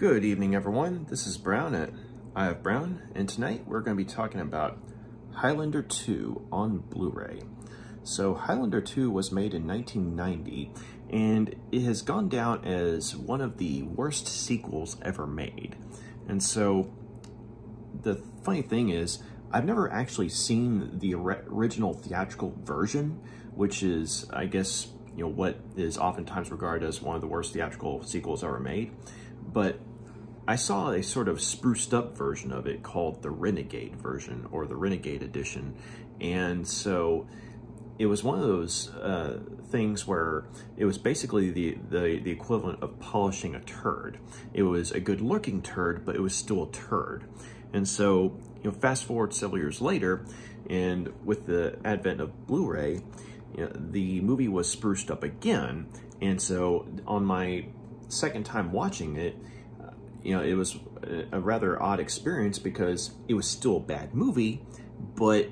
Good evening, everyone. This is Brown at I Have Brown, and tonight we're going to be talking about Highlander 2 on Blu-ray. So Highlander 2 was made in 1990, and it has gone down as one of the worst sequels ever made. And so the funny thing is, I've never actually seen the original theatrical version, which is, I guess, what is oftentimes regarded as one of the worst theatrical sequels ever made. But I saw a sort of spruced up version of it called the Renegade version, or the Renegade edition. And so it was one of those things where it was basically the equivalent of polishing a turd. It was a good looking turd, but it was still a turd. And so, fast forward several years later, and with the advent of Blu-ray, the movie was spruced up again. And so on my second time watching it, it was a rather odd experience because it was still a bad movie, but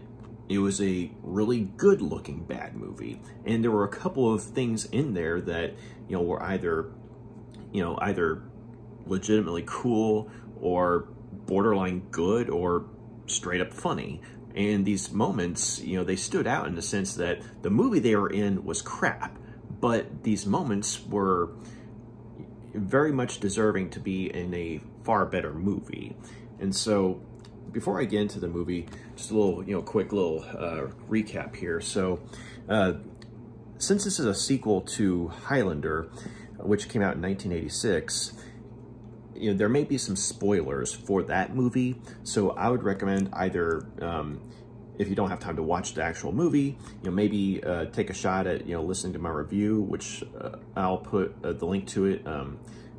it was a really good looking bad movie. And there were a couple of things in there that, were either legitimately cool or borderline good or straight up funny. And these moments, they stood out in the sense that the movie they were in was crap, but these moments were very much deserving to be in a far better movie. And so before I get into the movie, just a little, quick little recap here. So since this is a sequel to Highlander, which came out in 1986, there may be some spoilers for that movie. So I would recommend either, if you don't have time to watch the actual movie, maybe take a shot at, listening to my review, which I'll put the link to it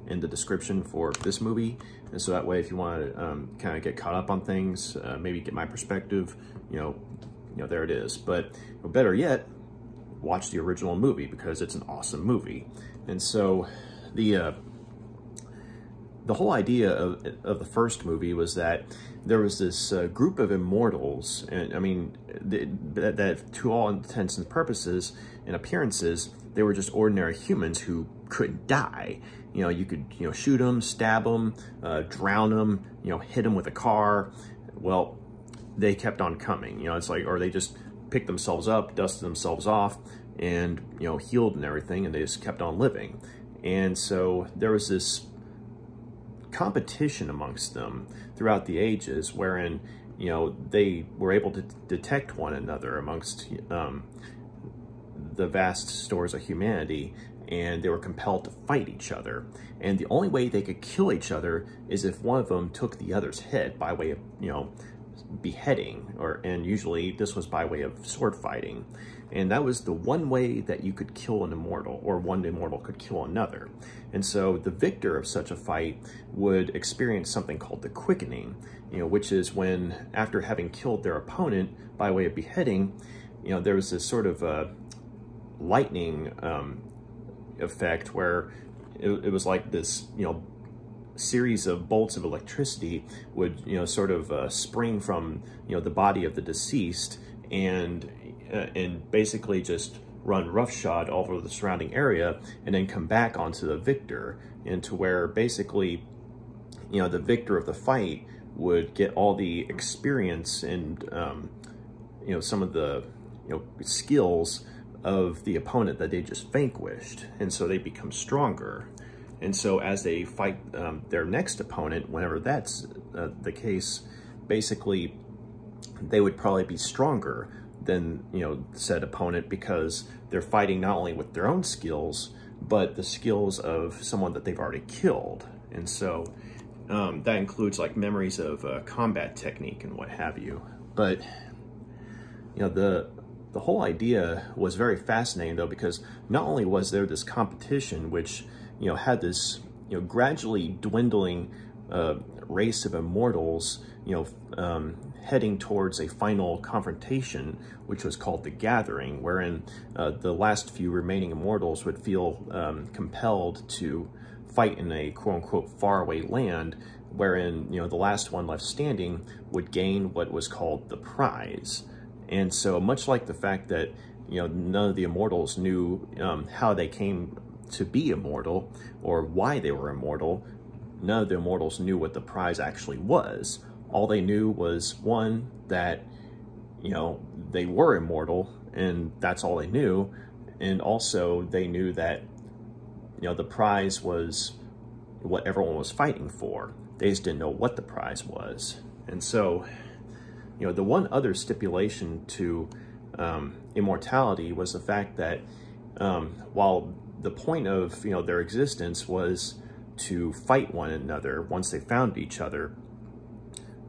in the description for this movie. And so that way, if you want to kind of get caught up on things, maybe get my perspective, there it is. But better yet, watch the original movie because it's an awesome movie. And so the whole idea of the first movie was that there was this group of immortals, and I mean, that to all intents and purposes and appearances, they were just ordinary humans who couldn't die. You could, shoot them, stab them, drown them, hit them with a car. Well, they kept on coming, it's like, or they just picked themselves up, dusted themselves off, and, healed and everything, and they just kept on living. And so there was this competition amongst them throughout the ages, wherein they were able to detect one another amongst the vast stores of humanity, and they were compelled to fight each other. And the only way they could kill each other is if one of them took the other's head by way of beheading, and usually this was by way of sword fighting. And that was the one way that you could kill an immortal, or one immortal could kill another. And so the victor of such a fight would experience something called the quickening, which is when, after having killed their opponent by way of beheading, there was this sort of lightning effect where it was like this, series of bolts of electricity would, sort of spring from, the body of the deceased and basically just run roughshod all over the surrounding area and then come back onto the victor, and to where basically, the victor of the fight would get all the experience and, some of the, skills of the opponent that they just vanquished. And so they become stronger. And so as they fight their next opponent, whenever that's the case, basically they would probably be stronger than, said opponent, because they're fighting not only with their own skills, but the skills of someone that they've already killed. And so that includes like memories of combat technique and what have you. But, the whole idea was very fascinating, though, because not only was there this competition, which, had this, gradually dwindling race of immortals, heading towards a final confrontation, which was called the Gathering, wherein the last few remaining immortals would feel compelled to fight in a quote-unquote faraway land, wherein, the last one left standing would gain what was called the prize. And so much like the fact that, none of the immortals knew how they came to be immortal or why they were immortal, none of the immortals knew what the prize actually was. All they knew was, one, that, you know, they were immortal, and that's all they knew. And also they knew that, you know, the prize was what everyone was fighting for. They just didn't know what the prize was. And so, you know, the one other stipulation to immortality was the fact that while the point of, you know, their existence was to fight one another once they found each other,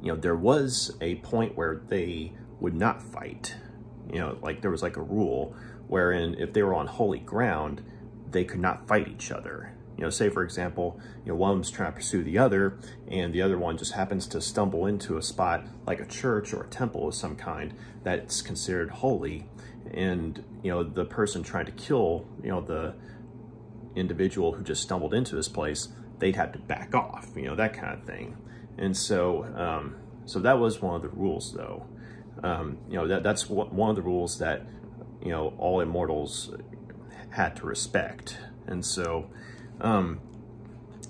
you know, there was a point where they would not fight. You know, like there was like a rule wherein if they were on holy ground, they could not fight each other. You know, say for example, you know, one of them's trying to pursue the other, and the other one just happens to stumble into a spot like a church or a temple of some kind that's considered holy, and, you know, the person trying to kill, you know, the individual who just stumbled into this place, they'd have to back off, you know, that kind of thing. And so, so that was one of the rules, though. You know, that's one of the rules that, you know, all immortals had to respect. And so,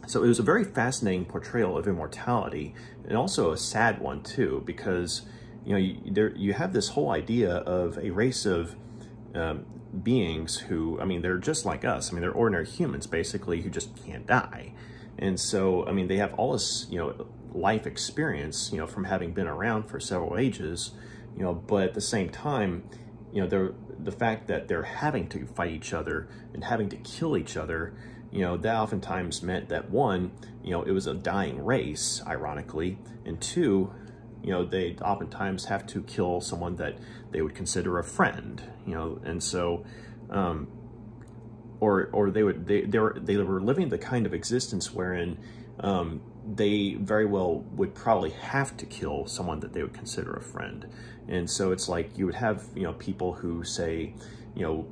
so it was a very fascinating portrayal of immortality, and also a sad one too, because, you know, you have this whole idea of a race of beings who, I mean, they're just like us. I mean, they're ordinary humans, basically, who just can't die. And so, I mean, they have all this, you know, life experience, you know, from having been around for several ages, you know, but at the same time, you know, the fact that they're having to fight each other and having to kill each other, you know, that oftentimes meant that, one, you know, it was a dying race, ironically, and two, you know, they oftentimes have to kill someone that they would consider a friend, you know, and so, or they were living the kind of existence wherein they very well would probably have to kill someone that they would consider a friend. And so it's like you would have, you know, people who say, you know,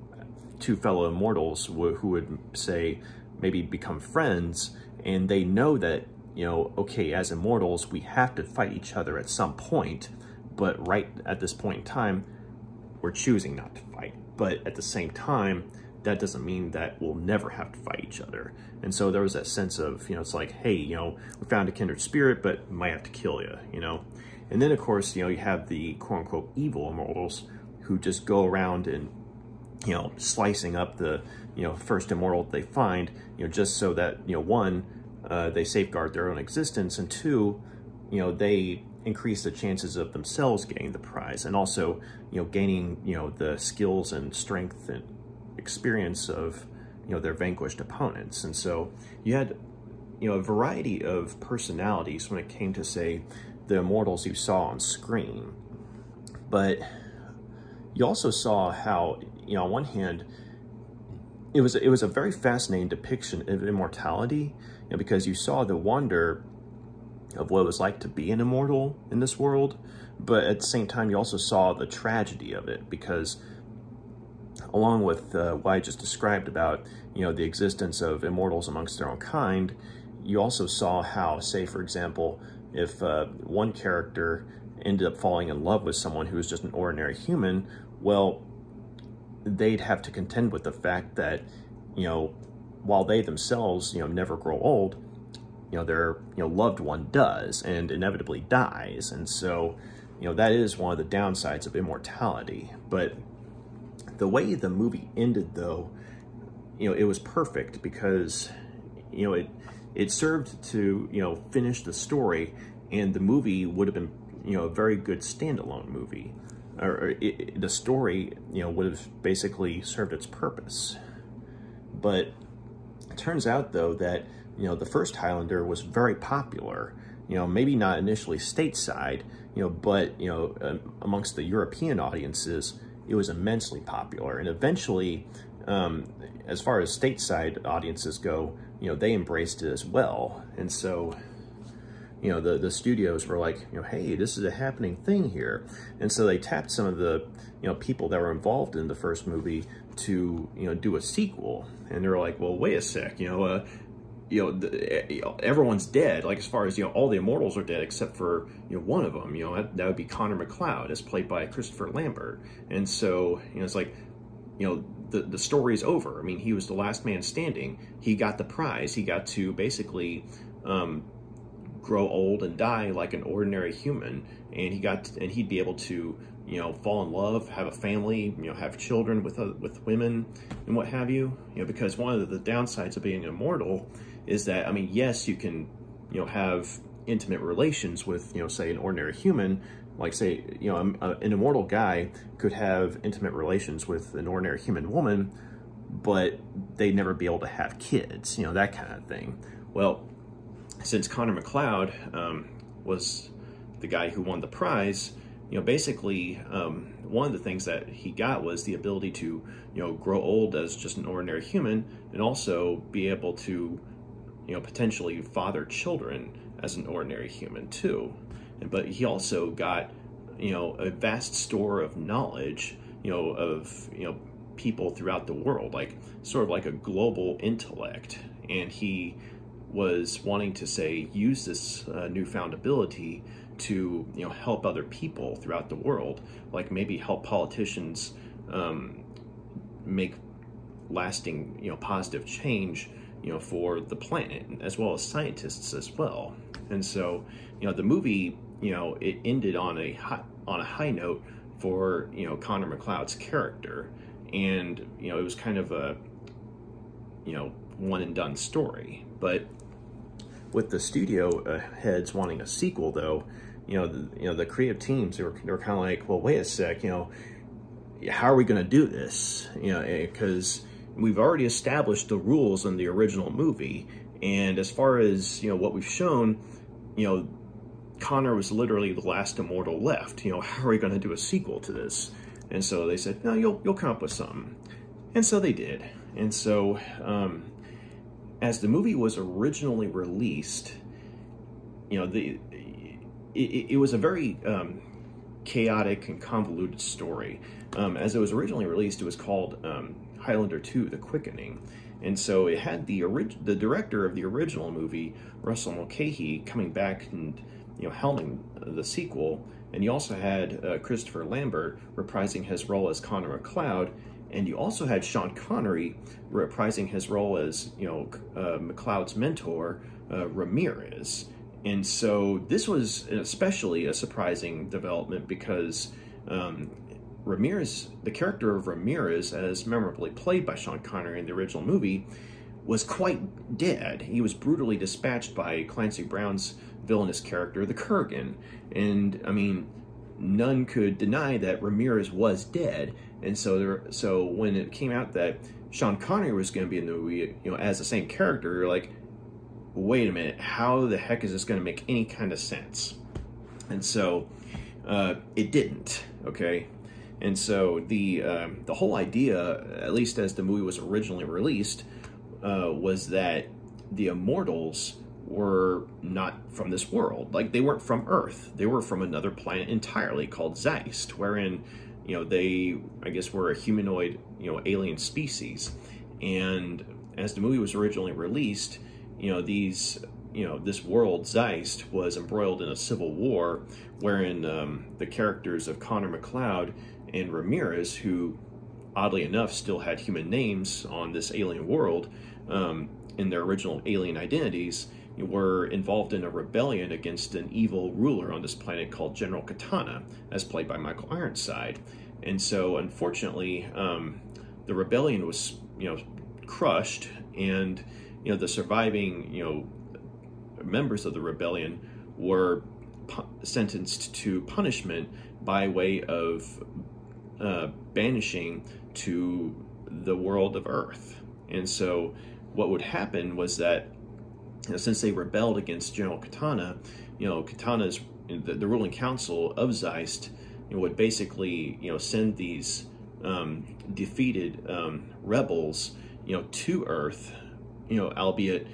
two fellow immortals who would say maybe become friends, and they know that, you know, okay, as immortals, we have to fight each other at some point, but right at this point in time, we're choosing not to fight. But at the same time, that doesn't mean that we'll never have to fight each other. And so there was that sense of, you know, it's like, hey, you know, we found a kindred spirit, but we might have to kill you, you know? And then, of course, you know, you have the quote-unquote evil immortals who just go around and, you know, slicing up the, you know, first immortal they find, you know, just so that, you know, one, they safeguard their own existence, and two, you know, they increase the chances of themselves getting the prize, and also, you know, gaining, you know, the skills and strength and experience of, you know, their vanquished opponents. And so you had, you know, a variety of personalities when it came to, say, the immortals you saw on screen. But you also saw how, you know, on one hand, it was a very fascinating depiction of immortality, you know, because you saw the wonder of what it was like to be an immortal in this world, but at the same time, you also saw the tragedy of it, because along with what I just described about, you know, the existence of immortals amongst their own kind, you also saw how, say, for example, if one character ended up falling in love with someone who was just an ordinary human, well, they'd have to contend with the fact that, you know, while they themselves, you know, never grow old, you know, their, you know, loved one does and inevitably dies. And so, you know, that is one of the downsides of immortality. But the way the movie ended, though, you know, it was perfect, because, you know, it served to, you know, finish the story, and the movie would have been, you know, a very good standalone movie. Or the story, you know, would have basically served its purpose. But it turns out, though, that, you know, the first Highlander was very popular, you know, maybe not initially stateside, you know, but, you know, amongst the European audiences, it was immensely popular. And eventually, as far as stateside audiences go, you know, they embraced it as well. And so, you know, the studios were like, you know, hey, this is a happening thing here. And so they tapped some of the, you know, people that were involved in the first movie to, you know, do a sequel. And they were like, well, wait a sec, you know, everyone's dead. Like, as far as, you know, all the immortals are dead except for, you know, one of them. You know, that would be Connor MacLeod, as played by Christopher Lambert. And so, you know, it's like, you know, the story's over. I mean, he was the last man standing. He got the prize. He got to basically, grow old and die like an ordinary human, and he'd be able to, you know, fall in love, have a family, you know, have children with women and what have you. You know, because one of the downsides of being immortal is that, I mean, yes, you can, you know, have intimate relations with, you know, say an ordinary human. Like, say, you know, an immortal guy could have intimate relations with an ordinary human woman, but they'd never be able to have kids, you know, that kind of thing. Well, since Connor MacLeod was the guy who won the prize, you know, basically one of the things that he got was the ability to, you know, grow old as just an ordinary human, and also be able to, you know, potentially father children as an ordinary human too. But he also got, you know, a vast store of knowledge, you know, of, you know, people throughout the world, like sort of like a global intellect. And he was wanting to, say, use this newfound ability to, you know, help other people throughout the world, like maybe help politicians make lasting, you know, positive change, you know, for the planet, as well as scientists as well. And so, you know, the movie, you know, it ended on a high note for, you know, Connor MacLeod's character, and, you know, it was kind of a, you know, one and done story. But with the studio heads wanting a sequel, though, you know, the creative teams, they were kind of like, well, wait a sec, you know, how are we going to do this? You know, because we've already established the rules in the original movie, and as far as, you know, what we've shown, you know, Connor was literally the last immortal left. You know, how are we going to do a sequel to this? And so they said, no, you'll come up with something. And so they did. And so, as the movie was originally released, you know, it was a very chaotic and convoluted story. As it was originally released, it was called Highlander 2: The Quickening. And so it had the director of the original movie, Russell Mulcahy, coming back and, you know, helming the sequel. And you also had Christopher Lambert reprising his role as Connor MacLeod, and you also had Sean Connery reprising his role as, you know, MacLeod's mentor, Ramirez. And so this was especially a surprising development because Ramirez, the character of Ramirez, as memorably played by Sean Connery in the original movie, was quite dead. He was brutally dispatched by Clancy Brown's villainous character, the Kurgan. And, I mean, none could deny that Ramirez was dead. And so when it came out that Sean Connery was going to be in the movie, you know, as the same character, you're like, wait a minute, how the heck is this going to make any kind of sense? And so it didn't, okay? And so the whole idea, at least as the movie was originally released, was that the Immortals were not from this world. Like, they weren't from Earth. They were from another planet entirely called Zeist, wherein, you know, they, I guess, were a humanoid, you know, alien species. And as the movie was originally released, you know, this world, Zeist, was embroiled in a civil war wherein the characters of Connor MacLeod and Ramirez, who oddly enough still had human names on this alien world in their original alien identities, were involved in a rebellion against an evil ruler on this planet called General Katana, as played by Michael Ironside. And so, unfortunately, the rebellion was, you know, crushed, and, you know, the surviving, you know, members of the rebellion were sentenced to punishment by way of banishing to the world of Earth. And so what would happen was that, you know, since they rebelled against General Katana, you know, Katana's, the ruling council of Zeist, you know, would basically, you know, send these defeated rebels, you know, to Earth, you know, albeit,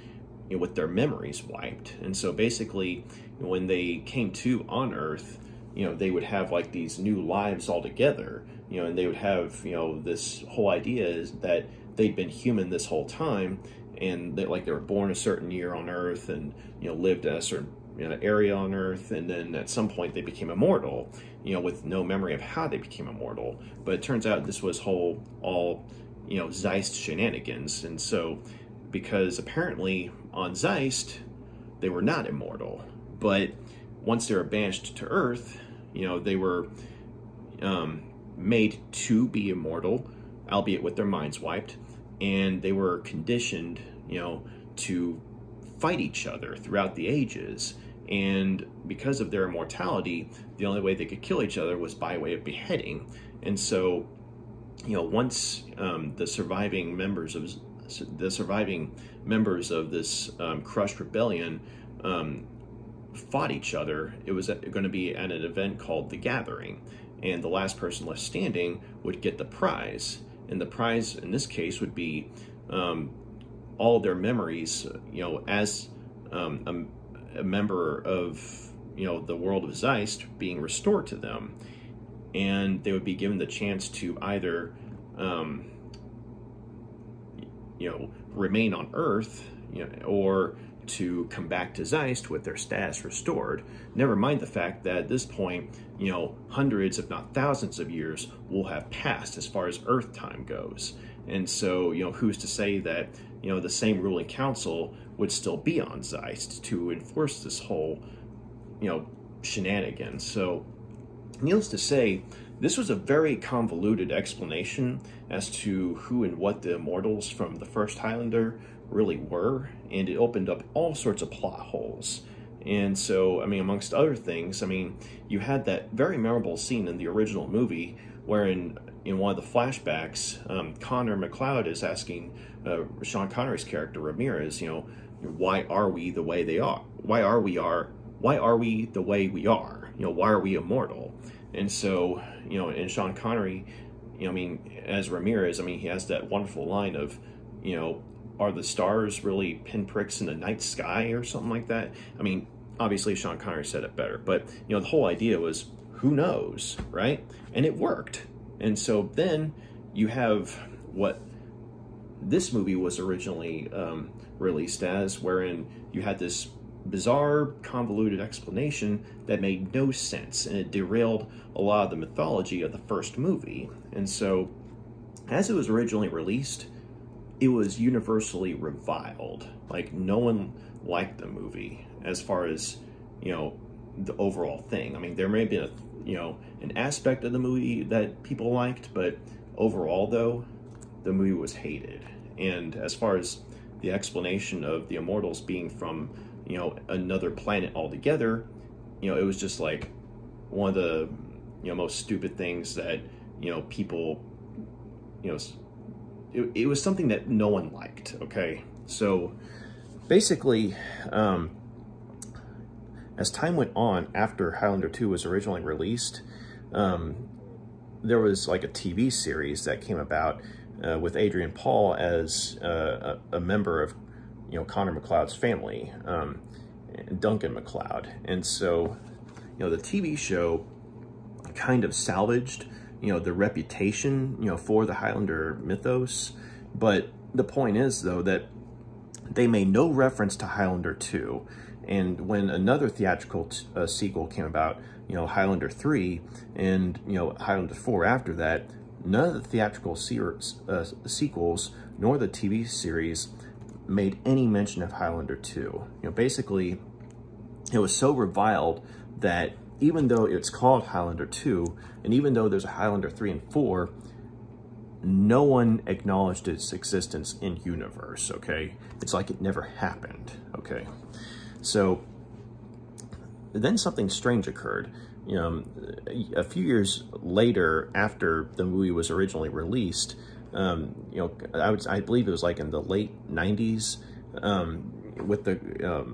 you know, with their memories wiped. And so basically, when they came to on Earth, you know, they would have like these new lives altogether, you know, and they would have, you know, this whole idea is that they'd been human this whole time, and that, like, they were born a certain year on Earth and, you know, lived in a certain, you know, area on Earth, and then at some point they became immortal, you know, with no memory of how they became immortal. But it turns out this was all, you know, Zeist shenanigans. And so, because apparently on Zeist, they were not immortal. But once they were banished to Earth, they were made to be immortal, albeit with their minds wiped, and they were conditioned, to fight each other throughout the ages. And because of their immortality, the only way they could kill each other was by way of beheading. And so, once the surviving members of this crushed rebellion fought each other, it was going to be at an event called The Gathering, and the last person left standing would get the prize. And the prize in this case would be all their memories, as a member of the world of Zeist being restored to them, and they would be given the chance to either remain on Earth, or to come back to Zeist with their status restored. Never mind the fact that at this point, hundreds, if not thousands of years will have passed as far as Earth time goes. And so, who's to say that, the same ruling council would still be on Zeist to enforce this whole, shenanigans. So, needless to say, this was a very convoluted explanation as to who and what the immortals from the first Highlander really were, and it opened up all sorts of plot holes. And so, amongst other things, you had that very memorable scene in the original movie wherein, in one of the flashbacks, MacLeod is asking Sean Connery's character, Ramirez, why are we the way they are? Why are we the way we are? Why are we immortal? And so, and Sean Connery, as Ramirez, he has that wonderful line of, are the stars really pinpricks in the night sky or something like that? Obviously Sean Connery said it better, but, the whole idea was, who knows, right? And it worked. And so then you have what this movie was originally released as, wherein you had this bizarre, convoluted explanation that made no sense, and it derailed a lot of the mythology of the first movie. And so, as it was originally released, it was universally reviled. Like, no one liked the movie as far as, the overall thing. There may have been an aspect of the movie that people liked, but overall, though, the movie was hated. And as far as the explanation of the immortals being from, another planet altogether, it was just like one of the, most stupid things that, people, it was something that no one liked, okay? So, basically, as time went on after Highlander 2 was originally released, there was like a TV series that came about with Adrian Paul as a member of, Connor MacLeod's family, Duncan MacLeod. And so, the TV show kind of salvaged, the reputation, for the Highlander mythos. But the point is, though, that they made no reference to Highlander 2. And when another theatrical sequel came about, Highlander 3 and, Highlander 4 after that, none of the theatrical sequels nor the TV series made any mention of Highlander 2. Basically, it was so reviled that even though it's called Highlander 2, and even though there's a Highlander 3 and 4, no one acknowledged its existence in universe, okay? It's like it never happened, okay? So, then something strange occurred. A few years later, after the movie was originally released, I believe it was like in the late 90s, with the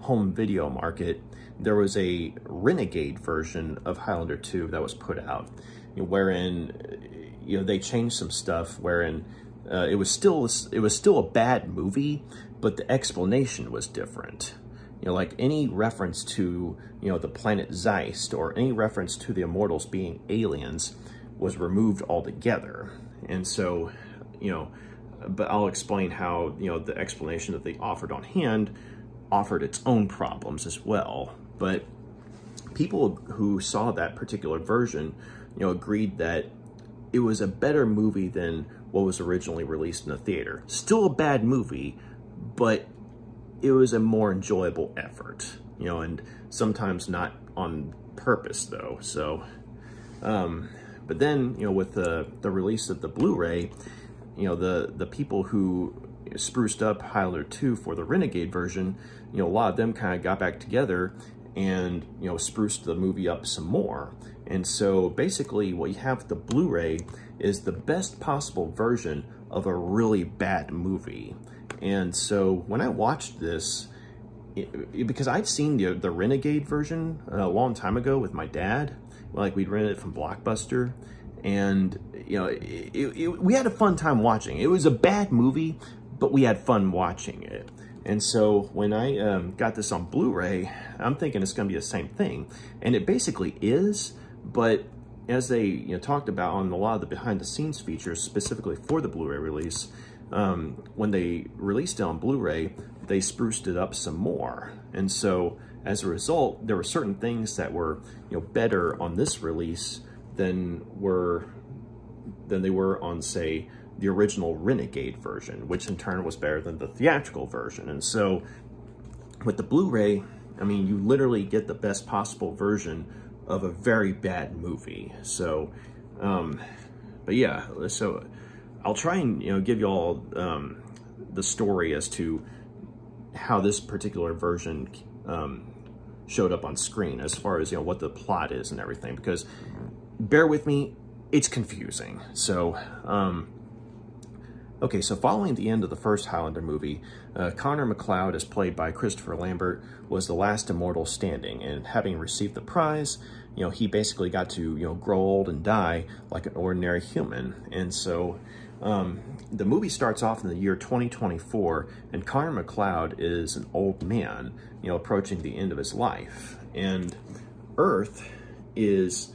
home video market, there was a renegade version of Highlander 2 that was put out, wherein, they changed some stuff, wherein it was still a bad movie, but the explanation was different. Like any reference to, the planet Zeist or any reference to the immortals being aliens was removed altogether. And so, but I'll explain how, the explanation that they offered on hand offered its own problems as well. But people who saw that particular version, agreed that it was a better movie than what was originally released in the theater. Still a bad movie, but it was a more enjoyable effort, you know, and sometimes not on purpose though. So, but then, you know, with the release of the Blu-ray, you know, the people who spruced up Highlander 2 for the Renegade version, you know, a lot of them kind of got back together and, you know, spruced the movie up some more. And so basically what you have with the Blu-ray is the best possible version of a really bad movie. And so when I watched this, because I'd seen the Renegade version a long time ago with my dad, like we'd rented it from Blockbuster, and you know, we had a fun time watching. It was a bad movie, but we had fun watching it. And so when I got this on Blu-ray, I'm thinking it's going to be the same thing, and it basically is. But as they talked about on a lot of the behind-the-scenes features, specifically for the Blu-ray release, when they released it on Blu-ray, they spruced it up some more. And so as a result, there were certain things that were better on this release than they were on, say, the original Renegade version, which in turn was better than the theatrical version. And so with the Blu-ray, I mean, you literally get the best possible version of a very bad movie. So, but yeah, so I'll try and, give you all the story as to how this particular version showed up on screen, as far as, what the plot is and everything, because bear with me, it's confusing. So, okay, so following the end of the first Highlander movie, Connor MacLeod, as played by Christopher Lambert, was the last immortal standing, and having received the prize, he basically got to, grow old and die like an ordinary human. And so the movie starts off in the year 2024, and Connor MacLeod is an old man, approaching the end of his life. And Earth is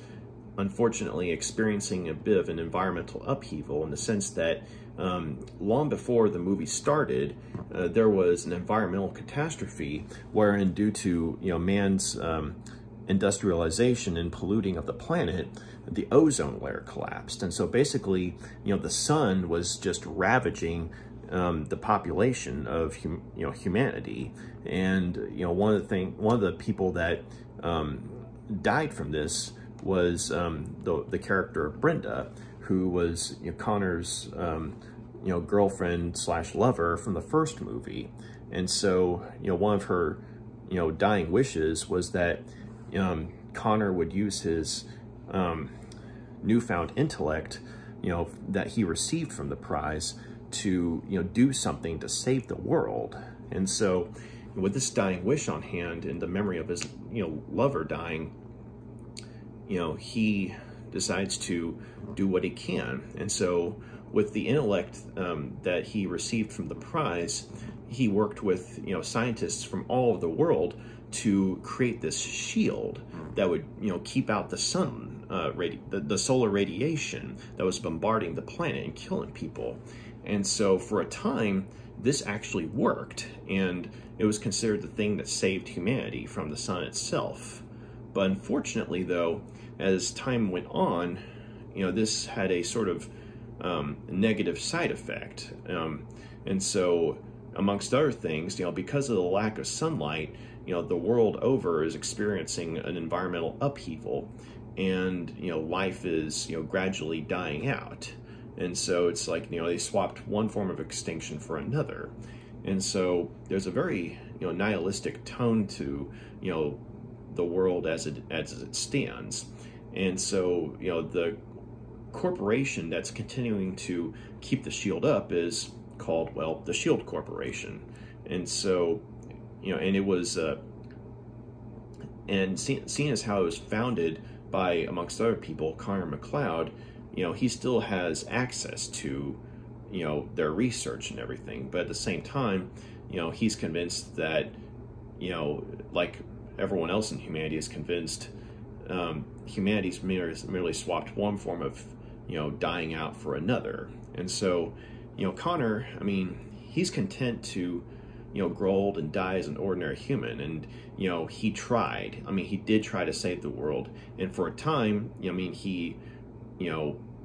unfortunately experiencing a bit of an environmental upheaval, in the sense that long before the movie started, there was an environmental catastrophe wherein, due to man's industrialization and polluting of the planet, the ozone layer collapsed. And so basically, the sun was just ravaging the population of humanity. And one of the people that died from this was the character of Brenda, who was Connor's girlfriend / lover from the first movie. And so one of her dying wishes was that Connor would use his newfound intellect that he received from the prize to do something to save the world. And so with this dying wish on hand, and the memory of his lover dying, he decides to do what he can. And so with the intellect that he received from the prize, he worked with scientists from all over the world to create this shield that would keep out the sun, the solar radiation that was bombarding the planet and killing people. And so for a time, this actually worked, and it was considered the thing that saved humanity from the sun itself. But unfortunately, though, as time went on, this had a sort of negative side effect. And so, amongst other things, because of the lack of sunlight, the world over is experiencing an environmental upheaval, and life is gradually dying out. And so it's like they swapped one form of extinction for another. And so there's a very nihilistic tone to the world as it stands. And so the corporation that's continuing to keep the shield up is called, well, the Shield Corporation. And so and it was and seeing as how it was founded by, amongst other people, Connor MacLeod, he still has access to their research and everything. But at the same time, he's convinced that like everyone else in humanity is convinced, humanity's merely swapped one form of dying out for another. And so Connor, I mean, he's content to grow old and die as an ordinary human. And he tried, I mean, he did try to save the world, and for a time, I mean, he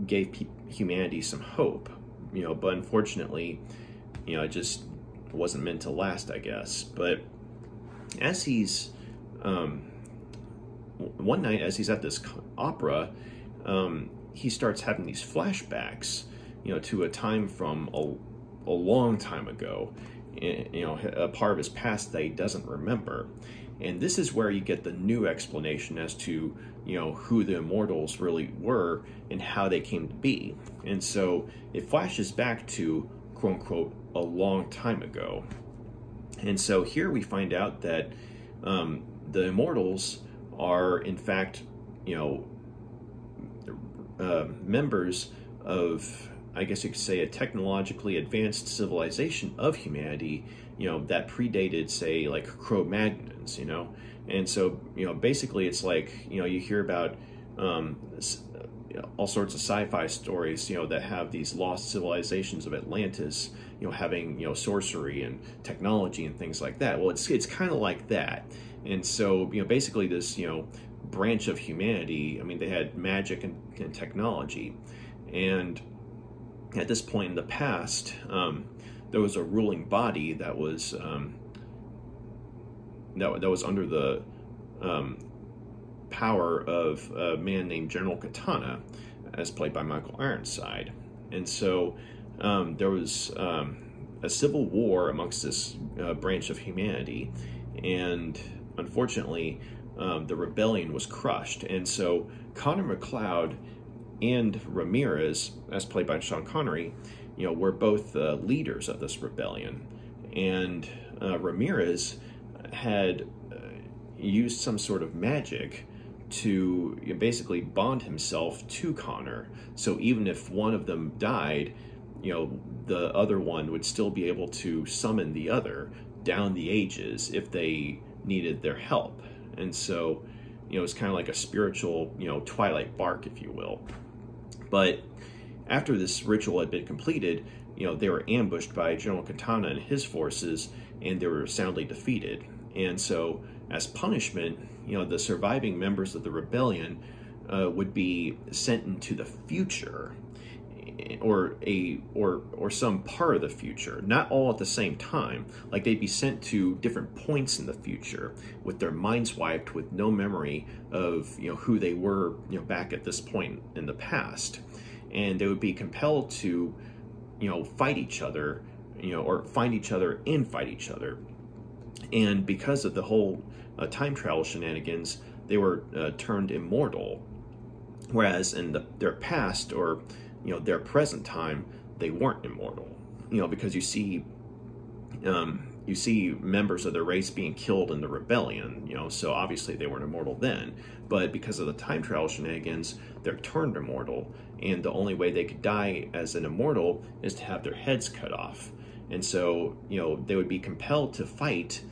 gave humanity some hope, but unfortunately, it just wasn't meant to last, I guess. But as he's one night, as he's at this opera, he starts having these flashbacks, to a time from a long time ago, a part of his past that he doesn't remember. And this is where you get the new explanation as to, who the immortals really were and how they came to be. And so it flashes back to, quote unquote, a long time ago. And so here we find out that the immortals are, in fact, members of, I guess you could say, a technologically advanced civilization of humanity, that predated, say, like Cro-Magnons, And so, basically it's like, you hear about all sorts of sci-fi stories, that have these lost civilizations of Atlantis, having, sorcery and technology and things like that. Well, it's kind of like that. And so, basically this, branch of humanity, I mean, they had magic and technology. And at this point in the past, there was a ruling body that was that was under the power of a man named General Katana, as played by Michael Ironside. And so there was a civil war amongst this branch of humanity, and unfortunately the rebellion was crushed. And so MacLeod and Ramirez, as played by Sean Connery, were both leaders of this rebellion. And Ramirez had used some sort of magic to basically bond himself to Connor. So even if one of them died, the other one would still be able to summon the other down the ages if they needed their help. And so, it's kind of like a spiritual, Twilight bark, if you will. But after this ritual had been completed, they were ambushed by General Katana and his forces, and they were soundly defeated. And so, as punishment, the surviving members of the rebellion would be sent into the future, or some part of the future, not all at the same time. Like, they'd be sent to different points in the future with their minds wiped, with no memory of who they were back at this point in the past, and they would be compelled to fight each other, or find each other and fight each other. And because of the whole time travel shenanigans, they were turned immortal, whereas in their past, or their present time, they weren't immortal. Because you see members of their race being killed in the rebellion. So obviously they weren't immortal then. But because of the time travel shenanigans, they're turned immortal, and the only way they could die as an immortal is to have their heads cut off. And so they would be compelled to fight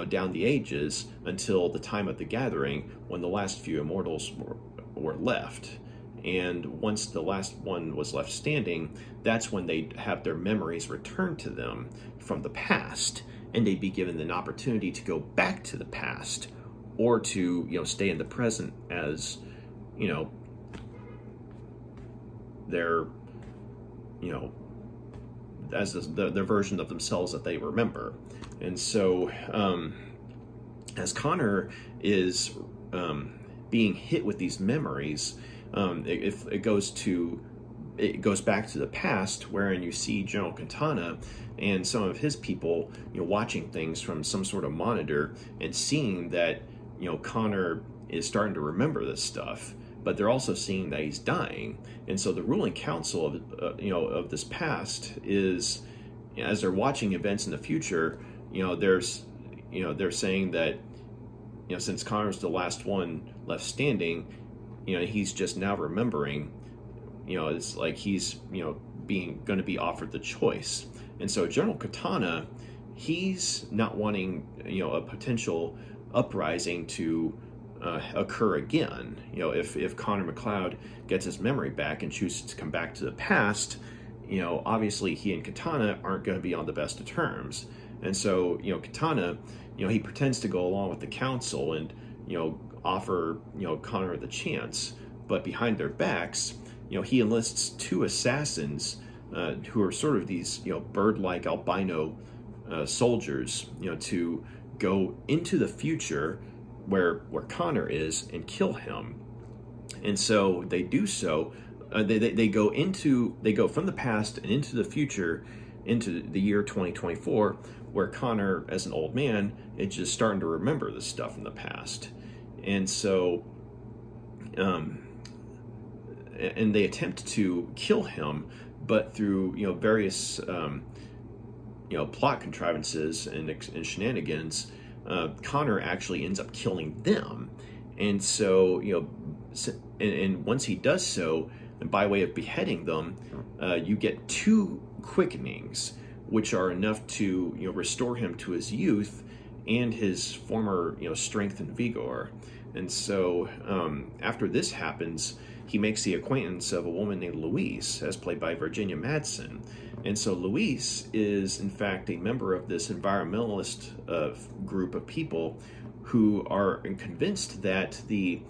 down the ages until the time of the gathering, when the last few immortals were left. And once the last one was left standing, that's when they'd have their memories returned to them from the past, and they'd be given an opportunity to go back to the past, or to stay in the present as their as their version of themselves that they remember. And so as Connor is being hit with these memories, it goes back to the past, wherein you see General Katana and some of his people watching things from some sort of monitor, and seeing that Connor is starting to remember this stuff, but they're also seeing that he's dying. And so the ruling council of this past is, as they're watching events in the future, they're saying that since Connor's the last one left standing, he's just now remembering. It's like he's going to be offered the choice. And so General Katana, he's not wanting a potential uprising to occur again. If Connor MacLeod gets his memory back and chooses to come back to the past, obviously he and Katana aren't going to be on the best of terms. And so Katana, he pretends to go along with the council and offer Connor the chance, but behind their backs, he enlists two assassins who are sort of these bird-like albino soldiers, to go into the future where Connor is and kill him. And so they do so. They go from the past and into the future, into the year 2024, where Connor, as an old man, is just starting to remember the stuff in the past. And so, and they attempt to kill him, but through various plot contrivances and shenanigans, Connor actually ends up killing them. And so and once he does so, and by way of beheading them, you get 2 quickenings, which are enough to restore him to his youth and his former strength and vigor. And so after this happens, he makes the acquaintance of a woman named Louise, as played by Virginia Madsen. And so Louise is, in fact, a member of this environmentalist group of people who are convinced that the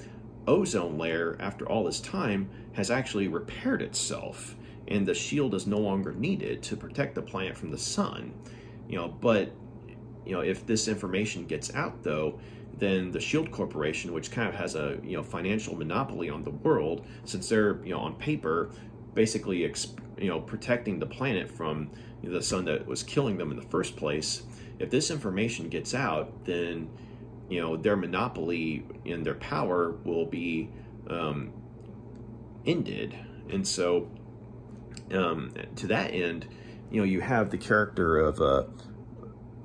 ozone layer, after all this time, has actually repaired itself, and the shield is no longer needed to protect the planet from the sun. But if this information gets out, though, then the Shield Corporation, which kind of has a financial monopoly on the world, since they're on paper basically protecting the planet from the sun that was killing them in the first place, if this information gets out, then their monopoly and their power will be ended. And so to that end, you have the character of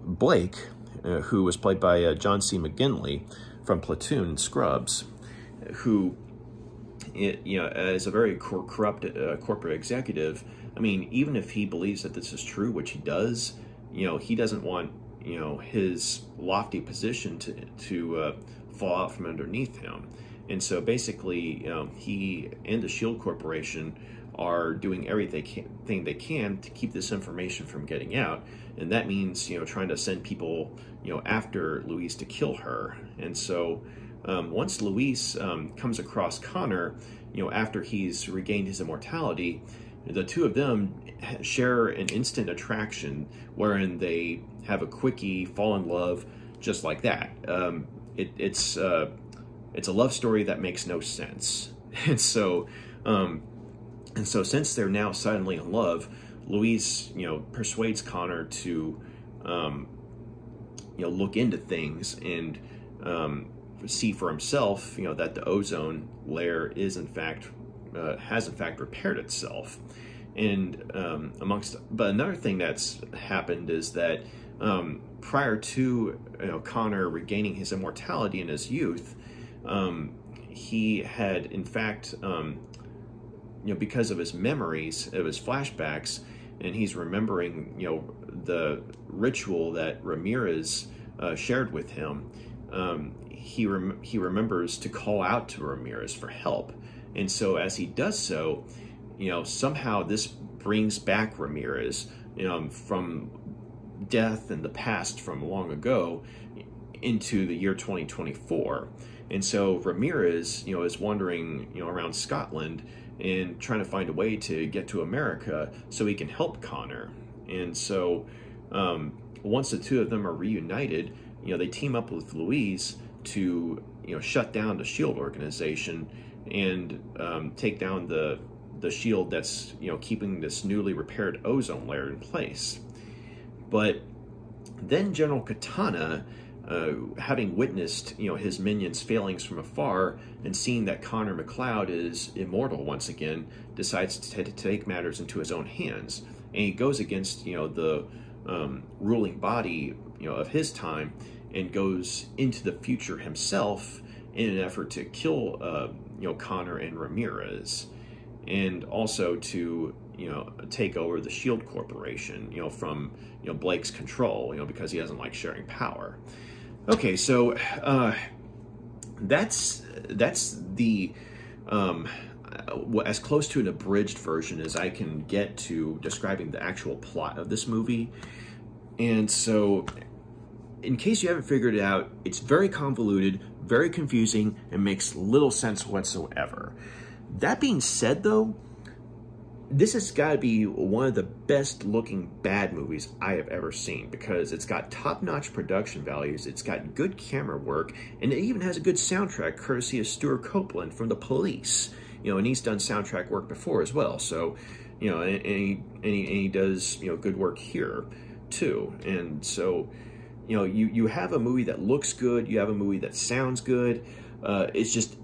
Blake, who was played by John C. McGinley from Platoon and Scrubs, who, as a very corrupt corporate executive, I mean, even if he believes that this is true, which he does, he doesn't want, his lofty position to fall out from underneath him. And so basically, he and the Shield Corporation are doing everything they can to keep this information from getting out. And that means, trying to send people, after Louise to kill her. And so once Louise comes across Connor, after he's regained his immortality, the 2 of them share an instant attraction wherein they have a quickie fall in love just like that. It's a love story that makes no sense. And so since they're now suddenly in love, Louise, persuades Connor to, look into things and see for himself, that the ozone layer is has in fact repaired itself. And but another thing that's happened is that prior to Connor regaining his immortality in his youth, he had in fact because of his memories, of his flashbacks, and he's remembering the ritual that Ramirez shared with him. He remembers to call out to Ramirez for help, and so as he does so, somehow this brings back Ramirez from death and the past from long ago into the year 2024. And so Ramirez, is wandering, around Scotland and trying to find a way to get to America so he can help Connor. And so once the 2 of them are reunited, they team up with Louise to, shut down the Shield organization and take down the shield that's, keeping this newly repaired ozone layer in place. But then General Katana, having witnessed, his minions' failings from afar and seeing that Connor MacLeod is immortal once again, decides to take matters into his own hands. And he goes against, the ruling body, of his time, and goes into the future himself in an effort to kill, Connor and Ramirez, and also to, take over the Shield Corporation, from, Blake's control, because he doesn't like sharing power. Okay, so that's the as close to an abridged version as I can get to describing the actual plot of this movie. And so, in case you haven't figured it out, it's very convoluted, very confusing, and makes little sense whatsoever. That being said, though, this has got to be one of the best looking bad movies I have ever seen, because it's got top-notch production values, it's got good camera work, and it even has a good soundtrack courtesy of Stuart Copeland from The Police. And he's done soundtrack work before as well. So, and he does, good work here too. And so, you have a movie that looks good, you have a movie that sounds good. It's just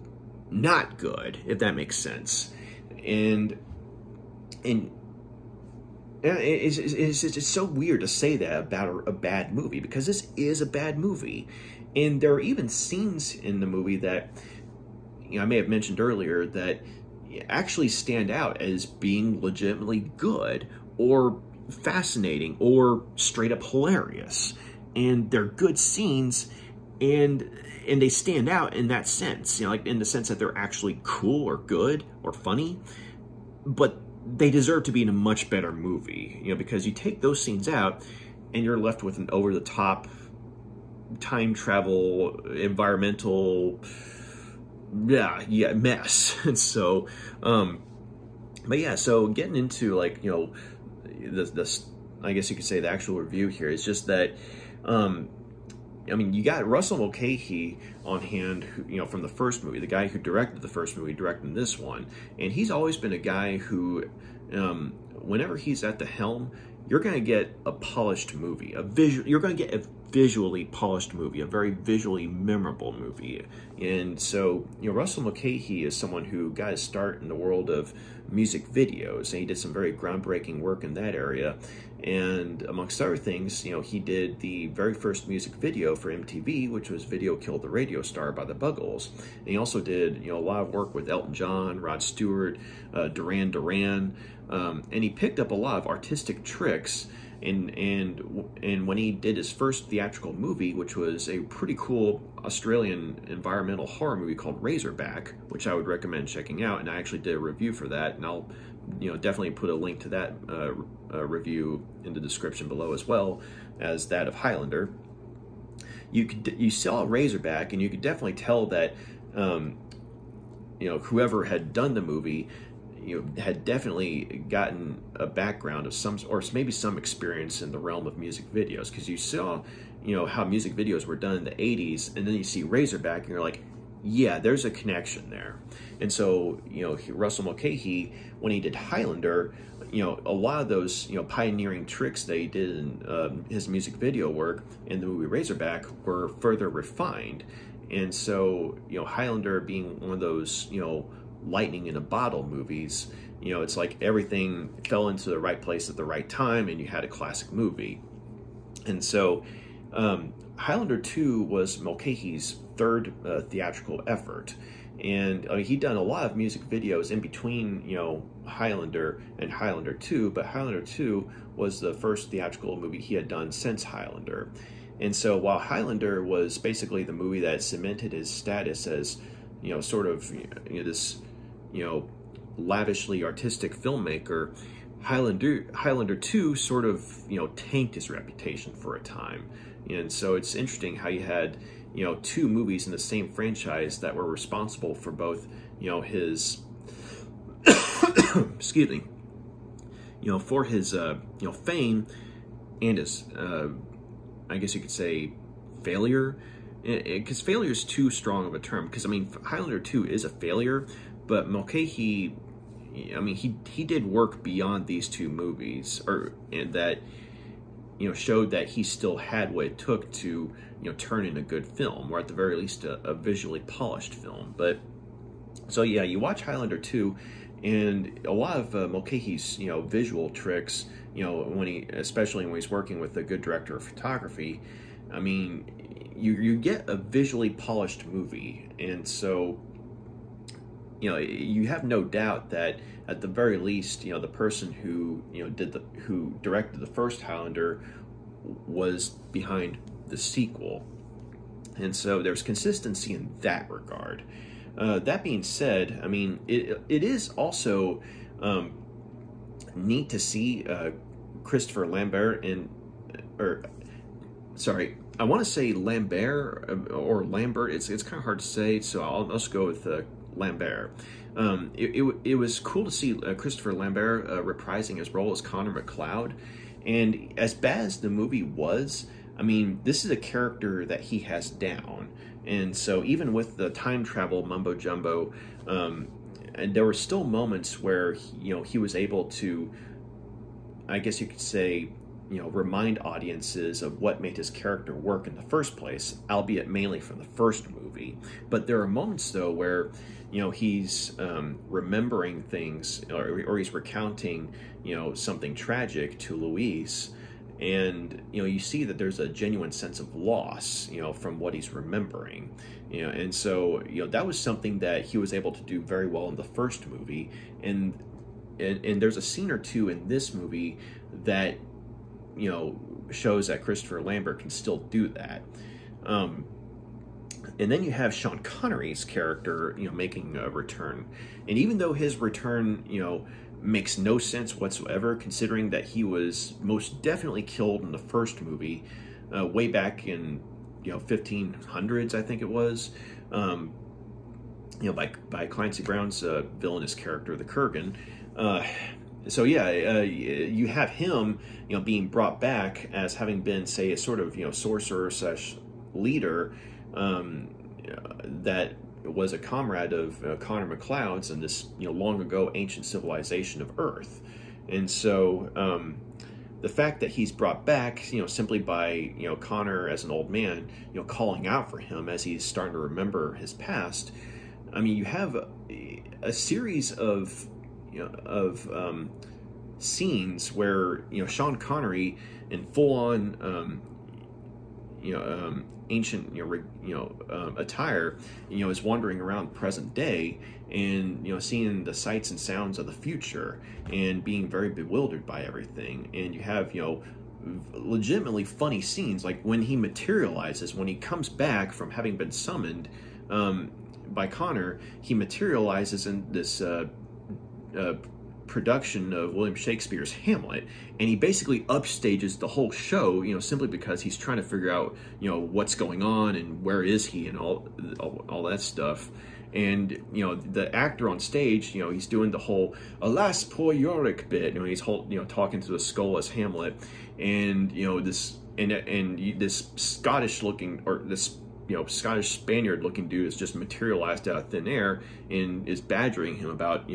not good, if that makes sense. And it's so weird to say that about a bad movie, because this is a bad movie. And there are even scenes in the movie that, I may have mentioned earlier, that actually stand out as being legitimately good or fascinating or straight up hilarious. And they're good scenes, and they stand out in that sense, like in the sense that they're actually cool or good or funny. But they deserve to be in a much better movie, because you take those scenes out and you're left with an over-the-top time travel, environmental, mess. And so, but yeah, so getting into, like, this, I guess you could say the actual review here is just that, you got Russell Mulcahy on hand, who, from the first movie, the guy who directed the first movie, directing this one. And he's always been a guy who, whenever he's at the helm, you're going to get a polished movie. You're going to get a visually polished movie, a very visually memorable movie. And so, Russell Mulcahy is someone who got his start in the world of music videos, and he did some very groundbreaking work in that area. And amongst other things, he did the very first music video for MTV, which was Video Killed the Radio Star by the Buggles. And he also did, a lot of work with Elton John, Rod Stewart, Duran Duran, and he picked up a lot of artistic tricks. And when he did his first theatrical movie, which was a pretty cool Australian environmental horror movie called Razorback, which I would recommend checking out, and I actually did a review for that, and I'll definitely put a link to that review in the description below, as well as that of Highlander. You saw Razorback, and you could definitely tell that whoever had done the movie had definitely gotten a background of some, or maybe some experience in the realm of music videos, because you saw how music videos were done in the 80s, and then you see Razorback and you're like, yeah, there's a connection there. And so, Russell Mulcahy, when he did Highlander, a lot of those, pioneering tricks that he did in his music video work in the movie Razorback were further refined. And so, Highlander being one of those, lightning in a bottle movies, it's like everything fell into the right place at the right time, and you had a classic movie. And so, Highlander 2 was Mulcahy's third theatrical effort. And he'd done a lot of music videos in between, Highlander and Highlander 2, but Highlander 2 was the first theatrical movie he had done since Highlander. And so while Highlander was basically the movie that cemented his status as, sort of, this, lavishly artistic filmmaker, Highlander 2 sort of, tanked his reputation for a time. And so it's interesting how you had, two movies in the same franchise that were responsible for both, his, excuse me, for his, fame and his, I guess you could say, failure. Because failure is too strong of a term, because, Highlander 2 is a failure, but Mulcahy, he did work beyond these two movies, and that, showed that he still had what it took to, turn in a good film, or at the very least a visually polished film. But, so yeah, you watch Highlander 2, and a lot of Mulcahy's, visual tricks, especially when he's working with a good director of photography, you get a visually polished movie. And so, you have no doubt that at the very least, the person who, who directed the first Highlander was behind the sequel. And so there's consistency in that regard. That being said, it is also neat to see Christopher Lambert I want to say Lambert or Lambert. It's kind of hard to say, so I'll just go with Lambert. It was cool to see Christopher Lambert reprising his role as Connor MacLeod. And as bad as the movie was, I mean, this is a character that he has down. And so even with the time travel mumbo jumbo, and there were still moments where, he was able to, I guess you could say, remind audiences of what made his character work in the first place, albeit mainly from the first movie. But there are moments, though, where, he's remembering things, or he's recounting, something tragic to Louise, and, you see that there's a genuine sense of loss, from what he's remembering, and so, that was something that he was able to do very well in the first movie, and there's a scene or two in this movie that, shows that Christopher Lambert can still do that. And then you have Sean Connery's character, making a return. And even though his return, makes no sense whatsoever, considering that he was most definitely killed in the first movie, way back in, 1500s, I think it was, by Clancy Brown's villainous character, the Kurgan. So yeah, you have him, being brought back as having been, say, a sort of, sorcerer / leader, that was a comrade of Connor MacLeod's in this, long ago ancient civilization of Earth. And so the fact that he's brought back, simply by, Connor as an old man, calling out for him as he's starting to remember his past. I mean, you have a series of scenes where, Sean Connery in full-on ancient attire, is wandering around present day and, seeing the sights and sounds of the future and being very bewildered by everything. And you have, legitimately funny scenes, like when he materializes, when he comes back from having been summoned by Connor, he materializes in this production of William Shakespeare's Hamlet, and he basically upstages the whole show, simply because he's trying to figure out, what's going on and where is he and all that stuff. And, the actor on stage, he's doing the whole "alas, poor Yorick" bit, he's talking to the skull as Hamlet, and, this Scottish looking, or this Scottish Spaniard looking dude is just materialized out of thin air and is badgering him about,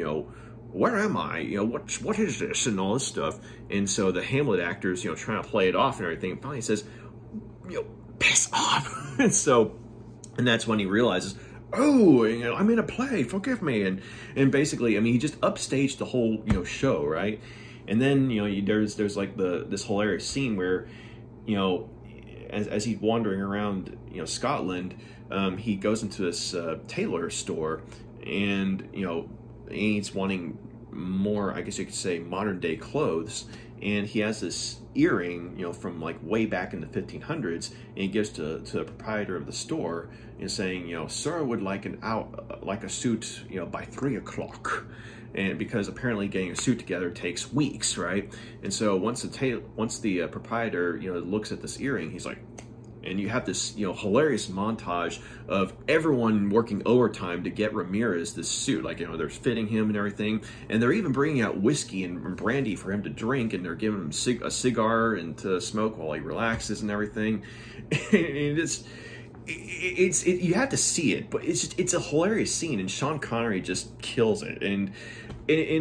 where am I? What is this? And all this stuff. And so the Hamlet actor's, trying to play it off and everything. And finally he says, piss off. and that's when he realizes, oh, I'm in a play, forgive me. And basically, I mean, he just upstaged the whole, show, right? And then, there's like this hilarious scene where, as he's wandering around, Scotland, he goes into this tailor store, and, he's wanting more, I guess you could say, modern day clothes, and he has this earring, from like way back in the 1500s, and he gives to the proprietor of the store and saying, sir would like a suit, by 3 o'clock, and because apparently getting a suit together takes weeks, right? And so once the proprietor, looks at this earring, he's like. And you have this, hilarious montage of everyone working overtime to get Ramirez this suit. Like, they're fitting him and everything. And they're even bringing out whiskey and brandy for him to drink. And they're giving him a cigar and to smoke while he relaxes and everything. And you have to see it. But it's a hilarious scene. And Sean Connery just kills it. And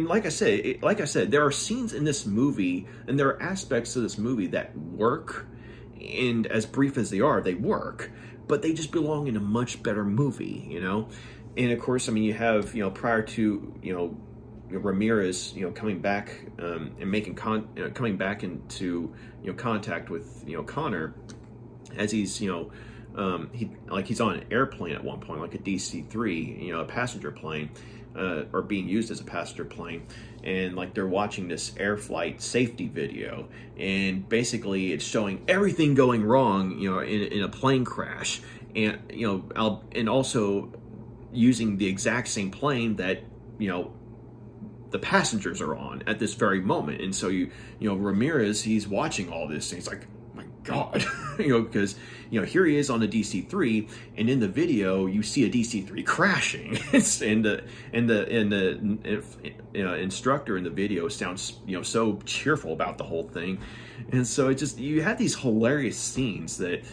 like I said, there are scenes in this movie, and there are aspects of this movie that work. And as brief as they are, they work, but they just belong in a much better movie, And of course, I mean, you have, prior to, Ramirez, coming back and making coming back into, contact with, Connor, as he's, he's on an airplane at one point, like a DC-3, a passenger plane, or being used as a passenger plane, and like they're watching this air flight safety video, and basically it's showing everything going wrong, in a plane crash, and and also using the exact same plane that the passengers are on at this very moment. And so Ramirez, he's watching all this, and he's like, my God, because here he is on a DC-3, and in the video you see a DC-3 crashing, and the instructor in the video sounds so cheerful about the whole thing, and so you had these hilarious scenes that.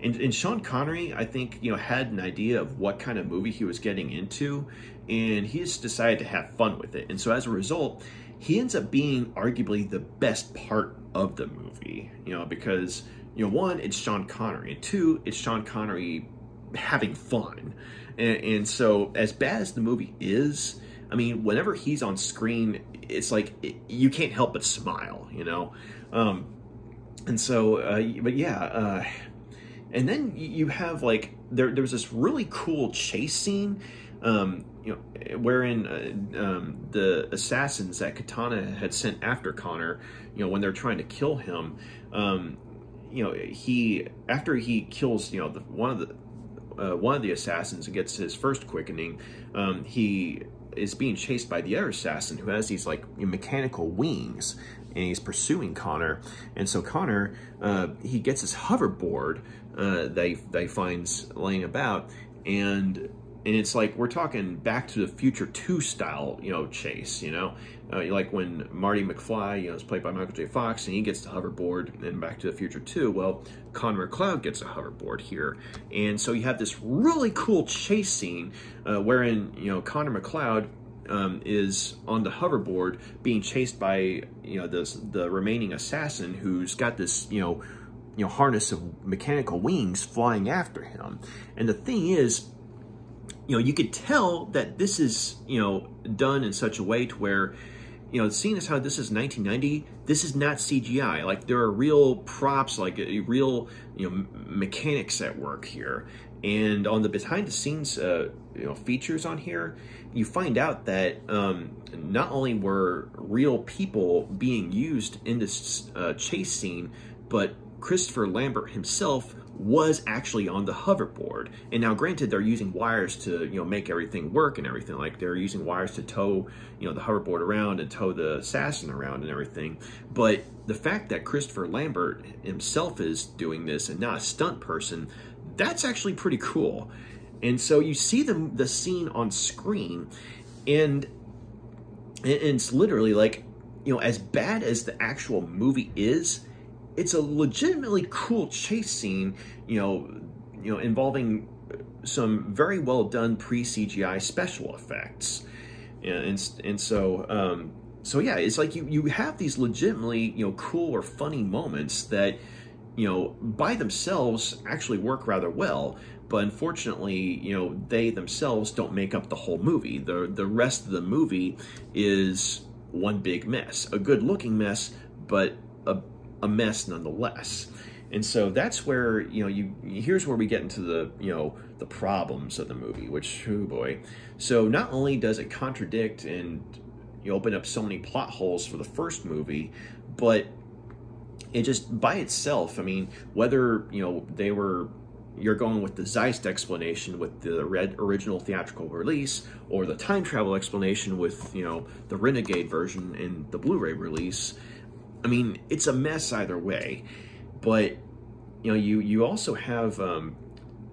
And Sean Connery, I think, had an idea of what kind of movie he was getting into, and he just decided to have fun with it. And so as a result, he ends up being arguably the best part of the movie, because, one, it's Sean Connery, and two, it's Sean Connery having fun. And so as bad as the movie is, I mean, whenever he's on screen, it's like, you can't help but smile, and so, but yeah, and then you have there's this really cool chase scene, wherein the assassins that Katana had sent after Connor, when they're trying to kill him, after he kills one of the assassins and gets his first quickening, he is being chased by the other assassin who has these mechanical wings, and he's pursuing Connor. And so Connor, he gets his hoverboard that he finds laying about, and it's like we're talking Back to the Future 2 style, chase, like when Marty McFly, is played by Michael J. Fox, and he gets the hoverboard in Back to the Future 2. Well, Connor MacLeod gets a hoverboard here, and so you have this really cool chase scene wherein Connor MacLeod is on the hoverboard being chased by the remaining assassin who's got this harness of mechanical wings flying after him. And the thing is, you could tell that this is done in such a way to where seeing as how this is 1990, this is not CGI. Like, there are real props, real mechanics at work here. And on the behind the scenes features on here, you find out that not only were real people being used in this chase scene, but Christopher Lambert himself was actually on the hoverboard. And now granted, they're using wires to make everything work and everything. Like, they're using wires to tow the hoverboard around and tow the assassin around and everything. But the fact that Christopher Lambert himself is doing this and not a stunt person, that's actually pretty cool. And so you see the scene on screen, and it's literally like, as bad as the actual movie is, it's a legitimately cool chase scene, involving some very well done pre-CGI special effects, and so yeah, it's like you have these legitimately cool or funny moments that by themselves actually work rather well, but unfortunately they themselves don't make up the whole movie. The rest of the movie is one big mess, a good looking mess, but a mess nonetheless. And so that's where here's where we get into the problems of the movie, which, oh boy. So not only does it contradict and open up so many plot holes for the first movie, but it just by itself, I mean, whether you're going with the Zeist explanation with the original theatrical release, or the time travel explanation with the Renegade version in the Blu-ray release, I mean, it's a mess either way. But you also have a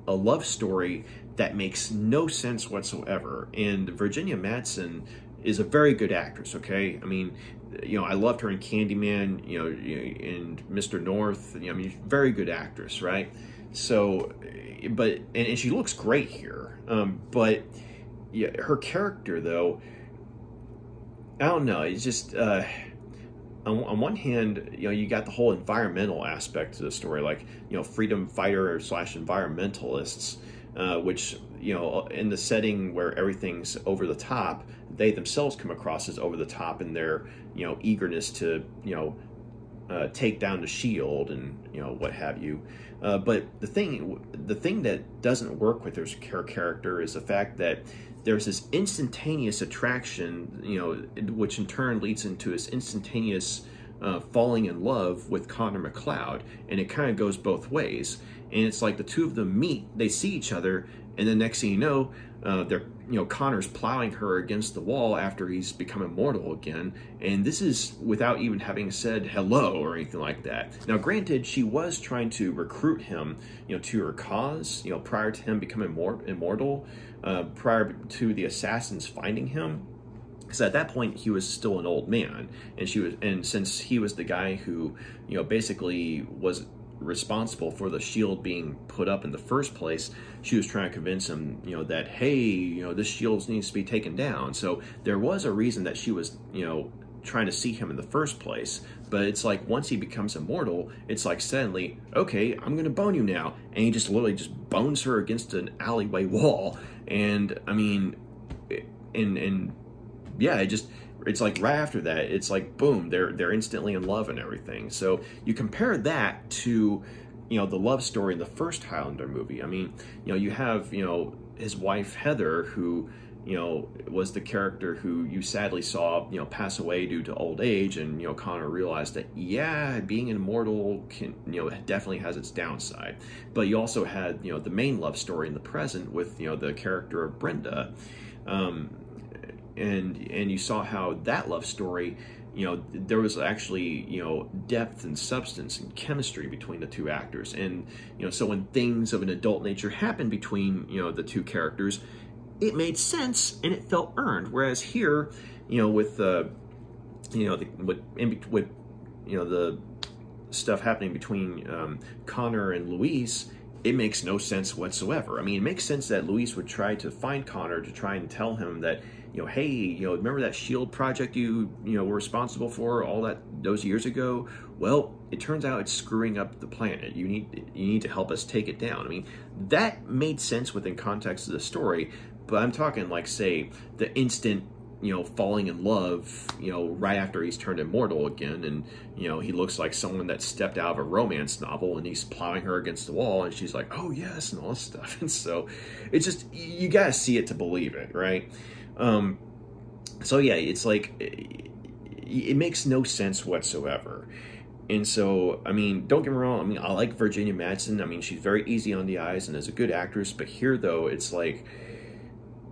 love story that makes no sense whatsoever. And Virginia Madsen is a very good actress. Okay, I mean, I loved her in Candyman. In Mr. North. I mean, very good actress, right? So, but and she looks great here. But yeah, her character though, I don't know. It's just. On one hand, you got the whole environmental aspect to the story, like, freedom fighter / environmentalists, which, in the setting where everything's over the top, they themselves come across as over the top in their, eagerness to, take down the shield and, what have you. But the thing that doesn't work with her character is the fact that there's this instantaneous attraction, which in turn leads into this instantaneous falling in love with Connor MacLeod, and it kind of goes both ways. and it's like the two of them meet, they see each other, and then next thing you know, they're, Connor's plowing her against the wall after he's become immortal again, and this is without even having said hello or anything like that. Now, granted, she was trying to recruit him, to her cause, prior to him becoming immortal, prior to the assassins finding him. Because at that point he was still an old man, and since he was the guy who, basically was responsible for the shield being put up in the first place, she was trying to convince him, that, hey, this shield needs to be taken down. So there was a reason that she was, trying to see him in the first place. But it's like, once he becomes immortal, it's like suddenly, okay, I'm gonna bone you now, and he just literally just bones her against an alleyway wall. And I mean, yeah, it's like right after that, it's like, boom, they're instantly in love and everything. So you compare that to, the love story in the first Highlander movie. I mean, you have, his wife Heather, who, was the character who you sadly saw, pass away due to old age, and, Connor realized that, yeah, being immortal can, definitely has its downside. But you also had, the main love story in the present with, the character of Brenda. And you saw how that love story, there was actually, depth and substance and chemistry between the two actors. And, so when things of an adult nature happened between, the two characters, it made sense and it felt earned. Whereas here, with the stuff happening between Connor and Louise, it makes no sense whatsoever. I mean, it makes sense that Louise would try to find Connor to try and tell him that, hey, remember that shield project you were responsible for those years ago? Well, it turns out it's screwing up the planet. You need to help us take it down. I mean, that made sense within context of the story, but I'm talking like, say, the instant, falling in love, right after he's turned immortal again, and, he looks like someone that stepped out of a romance novel, and he's plowing her against the wall, and she's like, oh yes, and all this stuff. And so it's just, you gotta see it to believe it, right? So yeah, it's like, it makes no sense whatsoever. And so, I mean, don't get me wrong, I mean, I like Virginia Madsen. I mean, she's very easy on the eyes and is a good actress, but here, though, it's like,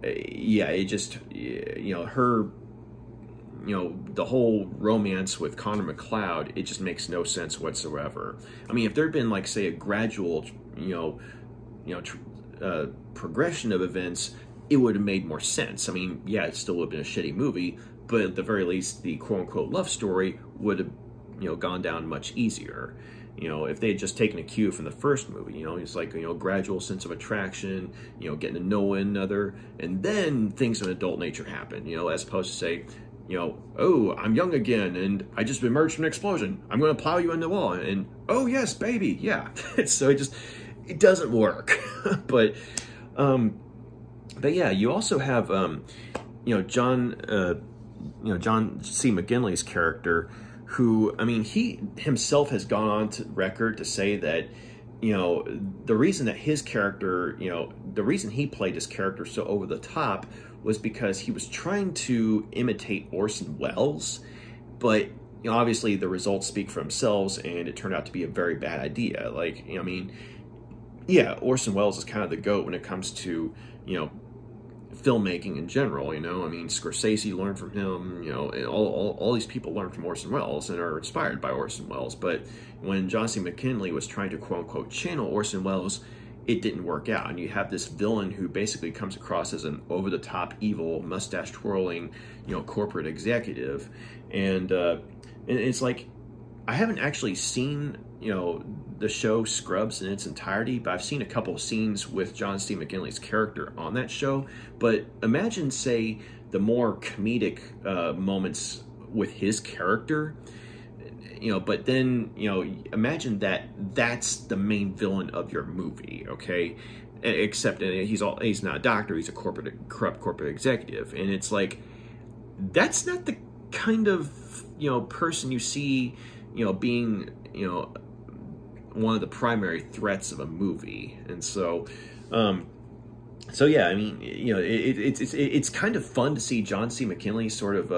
yeah, it just, her, the whole romance with Connor MacLeod, it just makes no sense whatsoever. I mean, if there'd been, like, say, a gradual, progression of events, it would have made more sense. I mean, yeah, it still would have been a shitty movie, but at the very least, the quote-unquote love story would have, gone down much easier. If they had just taken a cue from the first movie, it's like, gradual sense of attraction, getting to know one another, and then things of adult nature happen, as opposed to say, oh, I'm young again, and I just emerged from an explosion. I'm going to plow you in the wall, and oh, yes, baby, yeah. So it doesn't work. But yeah, you also have, John C. McGinley's character, who, I mean, he himself has gone on to record to say that, the reason that his character, the reason he played his character so over the top was because he was trying to imitate Orson Welles, but, obviously the results speak for themselves, and it turned out to be a very bad idea. Like, I mean, yeah, Orson Welles is kind of the GOAT when it comes to, filmmaking in general, I mean, Scorsese learned from him, all these people learn from Orson Welles and are inspired by Orson Welles. But when John C. McGinley was trying to quote-unquote channel Orson Welles, it didn't work out. And you have this villain who basically comes across as an over-the-top evil, mustache-twirling, corporate executive. And it's like, I haven't actually seen, the show Scrubs in its entirety, but I've seen a couple of scenes with John C. McGinley's character on that show. But imagine, say, the more comedic moments with his character, but then, imagine that's the main villain of your movie, okay? Except he's not a doctor, he's a corrupt corporate executive. And it's like, that's not the kind of, person you see, being, one of the primary threats of a movie. And so yeah, I mean, it's kind of fun to see John C. McGinley sort of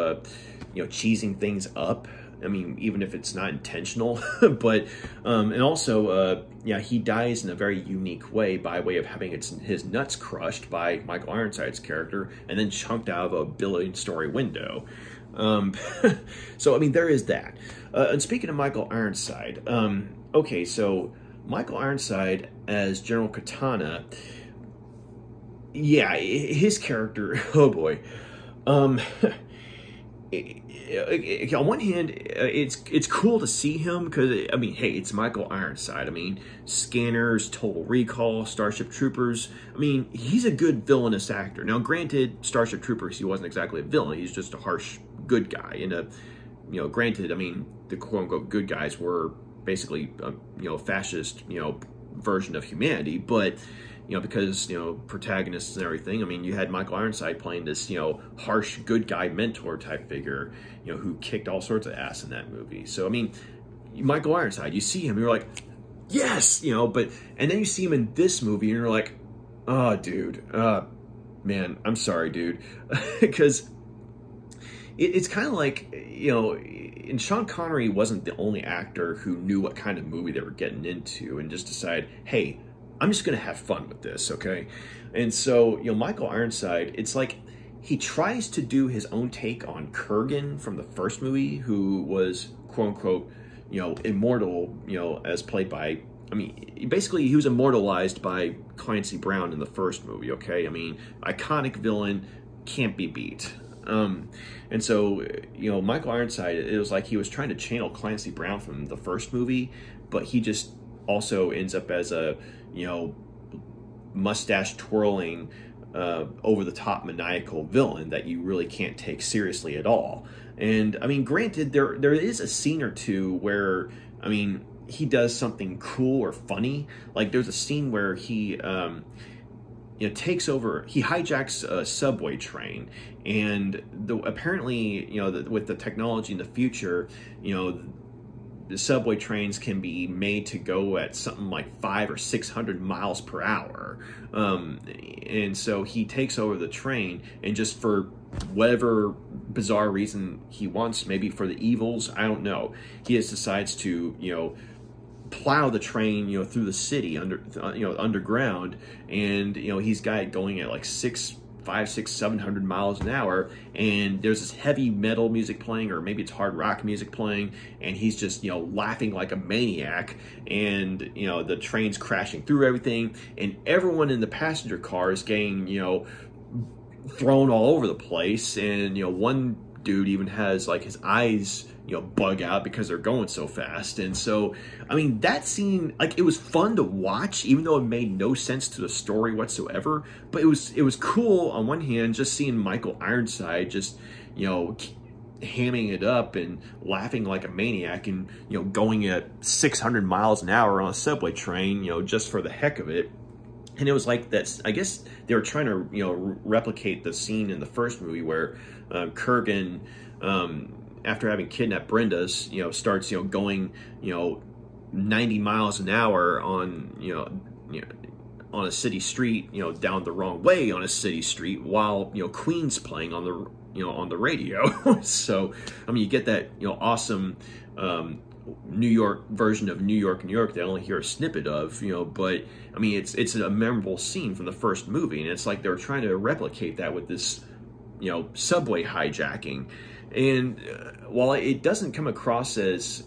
cheesing things up, I mean, even if it's not intentional. But and also, yeah, he dies in a very unique way by way of having his nuts crushed by Michael Ironside's character and then chunked out of a billion-story window. So I mean, there is that. And speaking of Michael Ironside, okay, so Michael Ironside as General Katana, yeah, his character, oh boy. On one hand, it's cool to see him because, I mean, hey, it's Michael Ironside. I mean, Scanners, Total Recall, Starship Troopers. I mean, he's a good villainous actor. Now, granted, Starship Troopers, he wasn't exactly a villain. He's just a harsh good guy. And, granted, I mean, the quote-unquote good guys were basically, fascist, version of humanity. But, because, protagonists and everything, I mean, you had Michael Ironside playing this, harsh, good guy mentor type figure, who kicked all sorts of ass in that movie. So, I mean, Michael Ironside, you see him, you're like, yes, and then you see him in this movie, and you're like, oh, dude, man, I'm sorry, dude, because it's kind of like, and Sean Connery wasn't the only actor who knew what kind of movie they were getting into and just decided, hey, I'm just going to have fun with this, okay? And so, Michael Ironside, it's like he tries to do his own take on Kurgan from the first movie, who was, quote-unquote, immortal, as played by, I mean, basically he was immortalized by Clancy Brown in the first movie, okay? I mean, iconic villain, can't be beat. And so, Michael Ironside, it was like he was trying to channel Clancy Brown from the first movie, but he just also ends up as a, mustache twirling, over the top maniacal villain that you really can't take seriously at all. And I mean, granted, there is a scene or two where, I mean, he does something cool or funny. Like there's a scene where he, takes over, he hijacks a subway train, and apparently, with the technology in the future, the subway trains can be made to go at something like 500 or 600 miles per hour. And so he takes over the train, and just for whatever bizarre reason he wants, maybe for the evils, I don't know, he just decides to, plow the train, through the city underground, and he's got it going at like 500, 600, 700 miles an hour, and there's this heavy metal music playing, or maybe it's hard rock music playing, and he's just laughing like a maniac, and the train's crashing through everything, and everyone in the passenger car is getting thrown all over the place, and one dude even has like his eyes bug out because they're going so fast. And so, I mean, that scene, like, it was fun to watch, even though it made no sense to the story whatsoever. But it was cool on one hand, just seeing Michael Ironside just, hamming it up and laughing like a maniac, and, going at 600 miles an hour on a subway train, just for the heck of it. And it was like that, I guess they were trying to, replicate the scene in the first movie where Kurgan, after having kidnapped Brenda's, starts, going, 90 miles an hour on, on a city street, down the wrong way on a city street, while, Queen's playing on the, on the radio. So, I mean, you get that, awesome, New York version of New York, New York that I only hear a snippet of, but I mean, it's a memorable scene from the first movie, and it's like they were trying to replicate that with this, subway hijacking. And while it doesn't come across as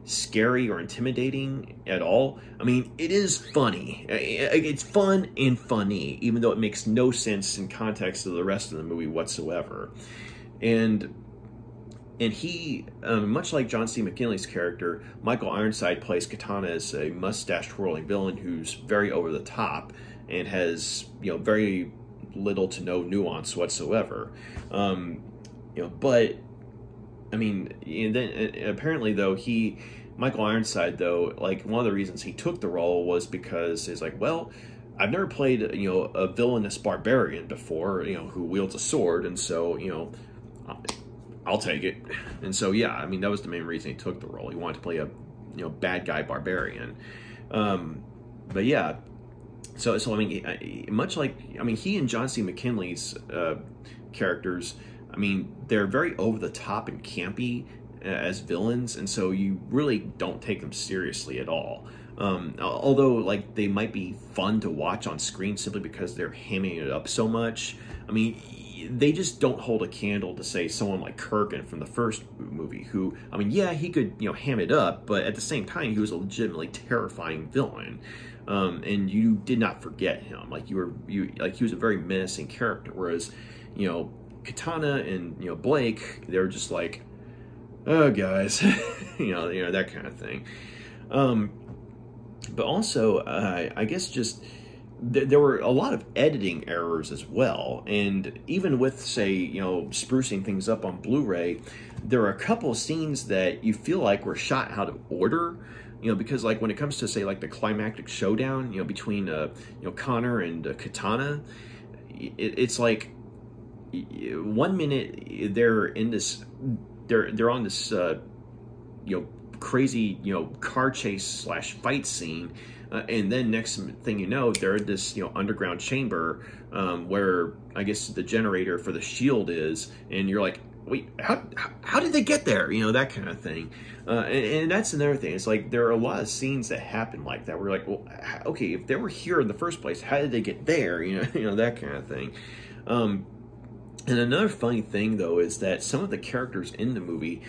scary or intimidating at all, I mean, it is funny. It's fun and funny, even though it makes no sense in context of the rest of the movie whatsoever. And he, much like John C. McGinley's character, Michael Ironside plays Katana as a mustache-twirling villain who's very over the top and has, very little to no nuance whatsoever. But, I mean, and then apparently, though, Michael Ironside, though, like, one of the reasons he took the role was because it's like, well, I've never played, a villainous barbarian before, who wields a sword, and so, I'll take it. And so, yeah, I mean, that was the main reason he took the role. He wanted to play a, bad guy barbarian. But yeah, so I mean, much like, I mean, he and John C. McGinley's characters, I mean, they're very over the top and campy, as villains, and so you really don't take them seriously at all. Although, like, they might be fun to watch on screen simply because they're hamming it up so much. I mean, they just don't hold a candle to, say, someone like Kurgan from the first movie, who, I mean, yeah, he could, ham it up, but at the same time, he was a legitimately terrifying villain. And you did not forget him. Like, he was a very menacing character, whereas, Katana and, Blake, they were just like, oh, guys, that kind of thing. But also, I guess just there were a lot of editing errors as well. And even with, say, sprucing things up on Blu-ray, there are a couple of scenes that you feel like were shot out of order. Because, like, when it comes to, say, like, the climactic showdown, between, Connor and Katana, it's like 1 minute they're in this, they're on this, crazy, car chase / fight scene, and then next thing you know, they're in this, underground chamber, where I guess the generator for the shield is, and you're like, wait, how did they get there? That kind of thing. And that's another thing. It's like there are a lot of scenes that happen like that. We're like, well, okay, if they were here in the first place, how did they get there? That kind of thing. And another funny thing, though, is that some of the characters in the movie,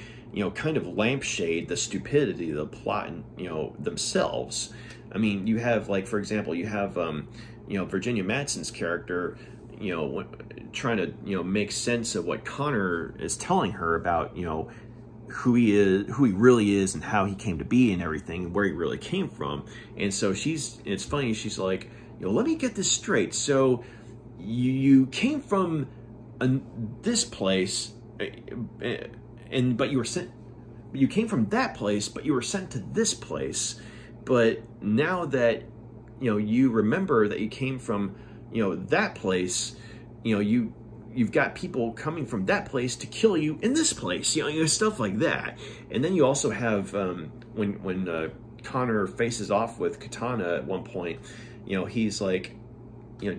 kind of lampshade the stupidity of the plot, themselves. I mean, you have, like, for example, you have, Virginia Madsen's character, trying to, make sense of what Connor is telling her about, who he is, who he really is, and how he came to be, and everything, where he really came from. And so it's funny, she's like, let me get this straight. So you came from this place, but you came from that place, but you were sent to this place. But now that, you remember that you came from, that place, you've got people coming from that place to kill you in this place, stuff like that. And then you also have, when Connor faces off with Katana at one point, he's like,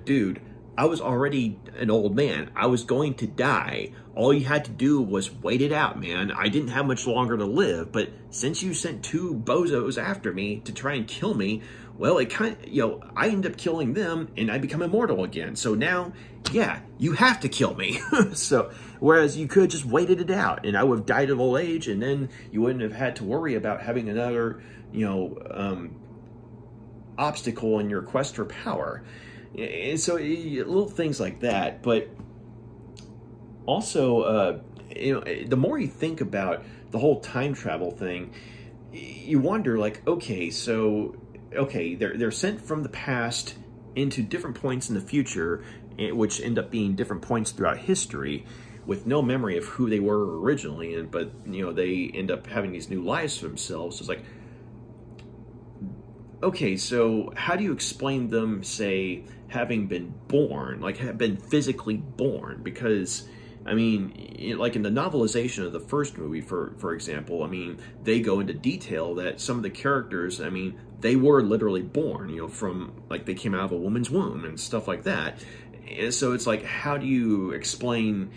dude, I was already an old man. I was going to die. All you had to do was wait it out, man. I didn't have much longer to live, but since you sent 2 bozos after me to try and kill me, well, it kind of, I end up killing them and I become immortal again. So now, yeah, you have to kill me. So, whereas you could just waited it out and I would have died of old age, and then you wouldn't have had to worry about having another, obstacle in your quest for power. And so little things like that. But also, the more you think about the whole time travel thing, you wonder, like, okay, they're sent from the past into different points in the future, which end up being different points throughout history, with no memory of who they were originally, but they end up having these new lives for themselves. So it's like, okay, so how do you explain them, say, having been born, like have been physically born? Because, I mean, like in the novelization of the first movie, for example, I mean, they go into detail that some of the characters, I mean, they were literally born, from, like, they came out of a woman's womb and stuff like that. And so it's like, how do you explain,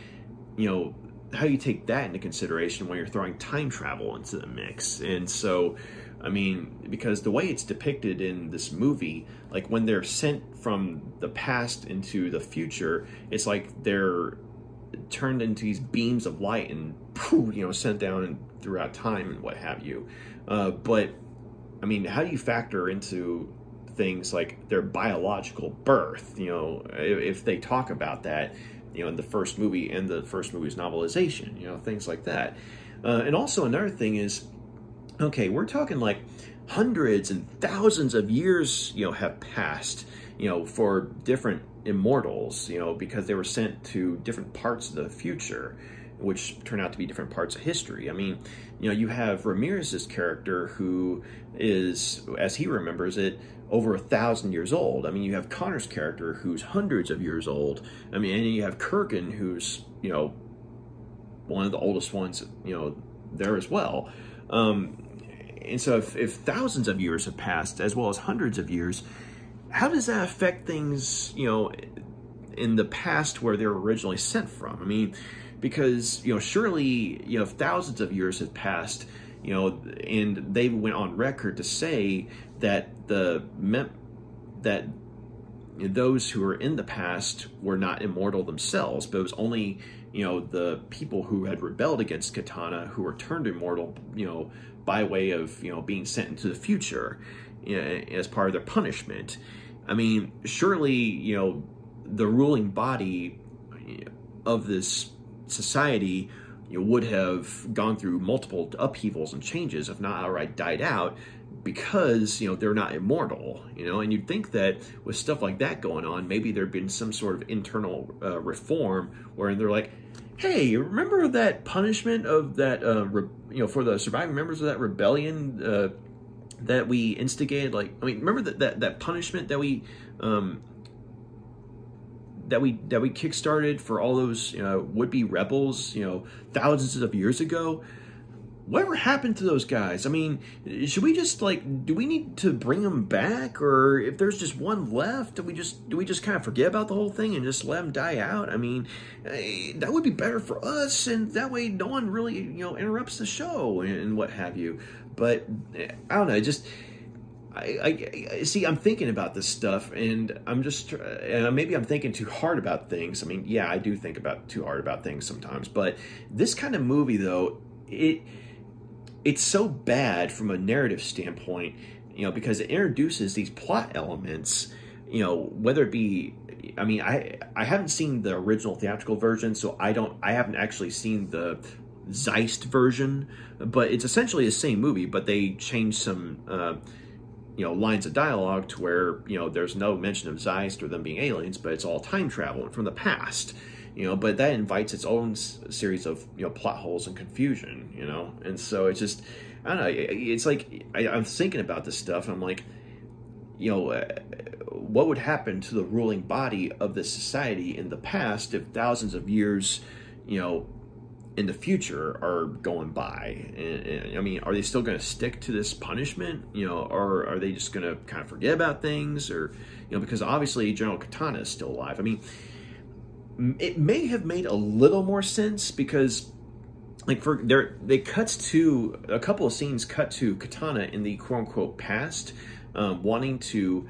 how you take that into consideration when you're throwing time travel into the mix? And so, I mean, because the way it's depicted in this movie, like when they're sent from the past into the future, it's like they're turned into these beams of light and, sent down and throughout time and what have you. But, I mean, how do you factor into things like their biological birth, if they talk about that, in the first movie and the first movie's novelization, things like that. And also another thing is, okay, we're talking like hundreds and thousands of years, have passed, for different immortals, because they were sent to different parts of the future, which turn out to be different parts of history. I mean, you have Ramirez's character who is, as he remembers it, over 1,000 years old. I mean, you have Connor's character who's hundreds of years old. I mean, and you have Kurgan who's, one of the oldest ones, there as well. And so if thousands of years have passed, as well as hundreds of years, how does that affect things, in the past where they were originally sent from? I mean, because, surely, thousands of years have passed, and they went on record to say that that those who were in the past were not immortal themselves, but it was only, the people who had rebelled against Katana who were turned immortal, by way of, being sent into the future, as part of their punishment. I mean, surely, the ruling body of this society would have gone through multiple upheavals and changes, if not outright died out, because they're not immortal. And you'd think that with stuff like that going on, maybe there'd been some sort of internal reform where they're like, hey, remember that punishment of that for the surviving members of that rebellion that we instigated? Remember that punishment that we kickstarted for all those would-be rebels, thousands of years ago? Whatever happened to those guys? I mean, should we just do we need to bring them back, or if there's just one left, do we just kind of forget about the whole thing and just let them die out? I mean, that would be better for us, and that way no one really interrupts the show and what have you. But I don't know, I see, I'm thinking about this stuff, and I'm just, maybe I'm thinking too hard about things. I mean, yeah, I do think too hard about things sometimes, but this kind of movie, though, it's so bad from a narrative standpoint, because it introduces these plot elements, whether it be, I mean, I haven't seen the original theatrical version, so I haven't actually seen the Zeist version, but it's essentially the same movie, but they changed some, lines of dialogue to where, there's no mention of Zeist or them being aliens, but it's all time travel from the past, but that invites its own series of, plot holes and confusion, and so it's just, I don't know, it's like, I'm thinking about this stuff, and I'm like, what would happen to the ruling body of this society in the past if thousands of years, in the future are going by? And I mean, are they still going to stick to this punishment, or are they just going to kind of forget about things, or, because obviously General Katana is still alive. I mean, it may have made a little more sense because, a couple of scenes cut to Katana in the quote unquote past, wanting to,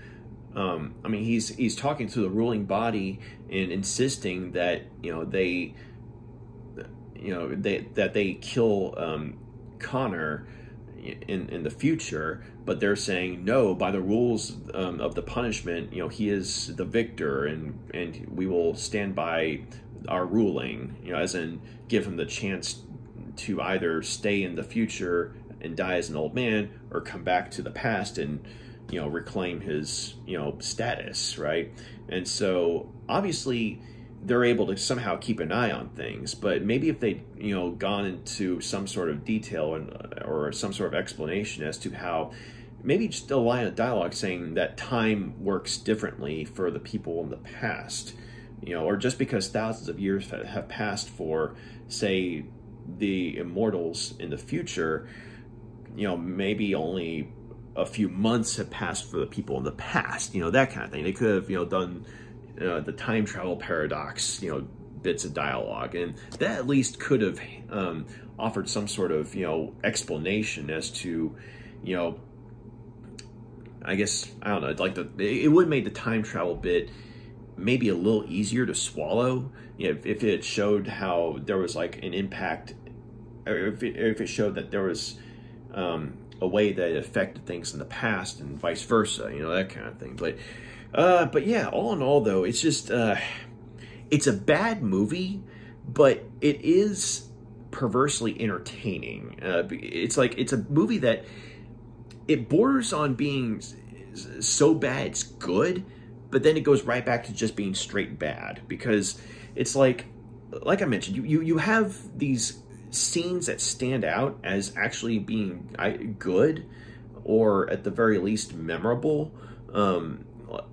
he's talking to the ruling body and insisting that, they kill Connor in the future, but they're saying no, by the rules of the punishment, he is the victor, and we will stand by our ruling, as in give him the chance to either stay in the future and die as an old man, or come back to the past and reclaim his status, right? And so obviously they're able to somehow keep an eye on things, but maybe if they'd gone into some sort of detail or some sort of explanation as to how, maybe just a line of dialogue saying that time works differently for the people in the past, or just because thousands of years have passed for, say, the immortals in the future, maybe only a few months have passed for the people in the past, that kind of thing. They could have done the time travel paradox, bits of dialogue, and that at least could have offered some sort of explanation as to, I guess, I don't know, it would have made the time travel bit maybe a little easier to swallow, if it showed how there was an impact, or if it showed that there was a way that it affected things in the past and vice versa, that kind of thing. But yeah, all in all, though, it's just, it's a bad movie, but it is perversely entertaining. It's a movie that it borders on being so bad it's good, but then it goes right back to just being straight bad, because it's like I mentioned, you have these scenes that stand out as actually being good, or at the very least memorable.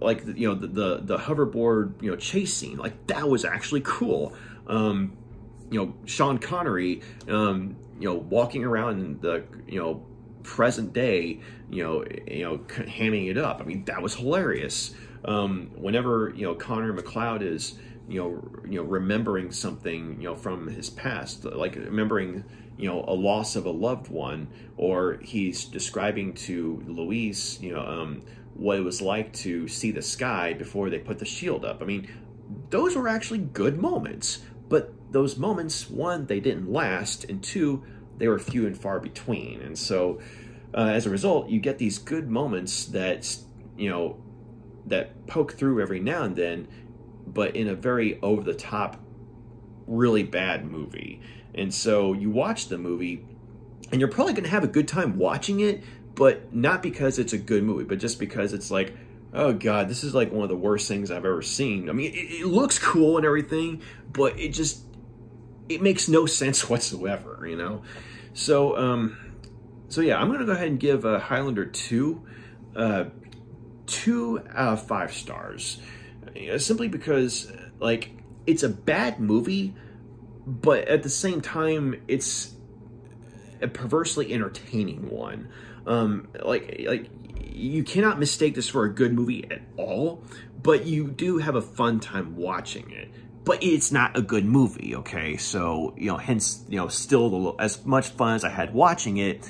Like the hoverboard chase scene, that was actually cool. Sean Connery walking around in the present day, hamming it up. I mean, that was hilarious. Whenever, Connor MacLeod is, remembering something, from his past, like remembering, a loss of a loved one, or he's describing to Louise, what it was like to see the sky before they put the shield up. I mean, those were actually good moments, but those moments, one, they didn't last, and two, they were few and far between. And so, as a result, you get these good moments that, that poke through every now and then, but in a very over-the-top, really bad movie. And so you watch the movie, and you're probably going to have a good time watching it, but not because it's a good movie, but just because it's like, oh God, this is like one of the worst things I've ever seen. I mean, it looks cool and everything, but it makes no sense whatsoever, So, yeah, I'm going to go ahead and give Highlander 2 2 out of 5 stars. Simply because, like, it's a bad movie, but at the same time, it's a perversely entertaining one. Like you cannot mistake this for a good movie at all, but you do have a fun time watching it. But it's not a good movie, okay? So, hence, still as much fun as I had watching it,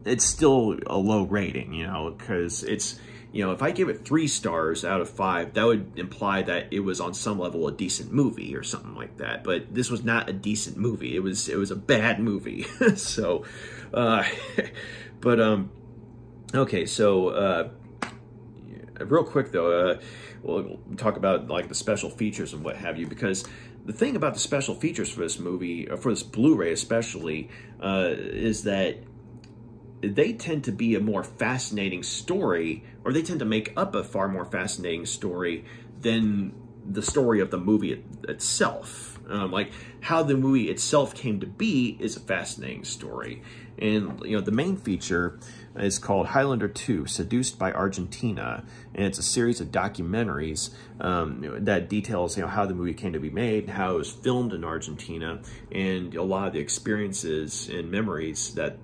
it's still a low rating, because it's, if I give it 3 stars out of 5, that would imply that it was on some level a decent movie or something like that. But this was not a decent movie. It was a bad movie. So, okay, so, real quick though, we'll talk about like the special features and what have you, because the thing about the special features for this movie, or for this Blu-ray especially, is that they tend to be a more fascinating story, or they tend to make up a far more fascinating story than the story of the movie itself. Like how the movie itself came to be is a fascinating story. And, the main feature is called Highlander 2, Seduced by Argentina. And it's a series of documentaries that details, how the movie came to be made, how it was filmed in Argentina, and a lot of the experiences and memories that,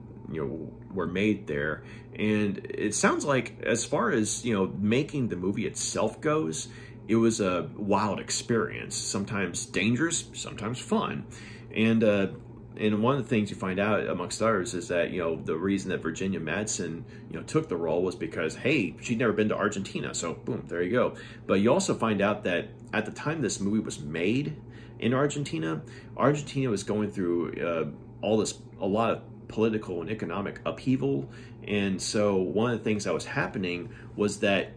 were made there. And it sounds like, as far as, making the movie itself goes, it was a wild experience, sometimes dangerous, sometimes fun. And one of the things you find out, amongst others, is that, the reason that Virginia Madsen, took the role was because, hey, she'd never been to Argentina. So, boom, there you go. But you also find out that at the time this movie was made in Argentina, Argentina was going through a lot of political and economic upheaval. And so one of the things that was happening was that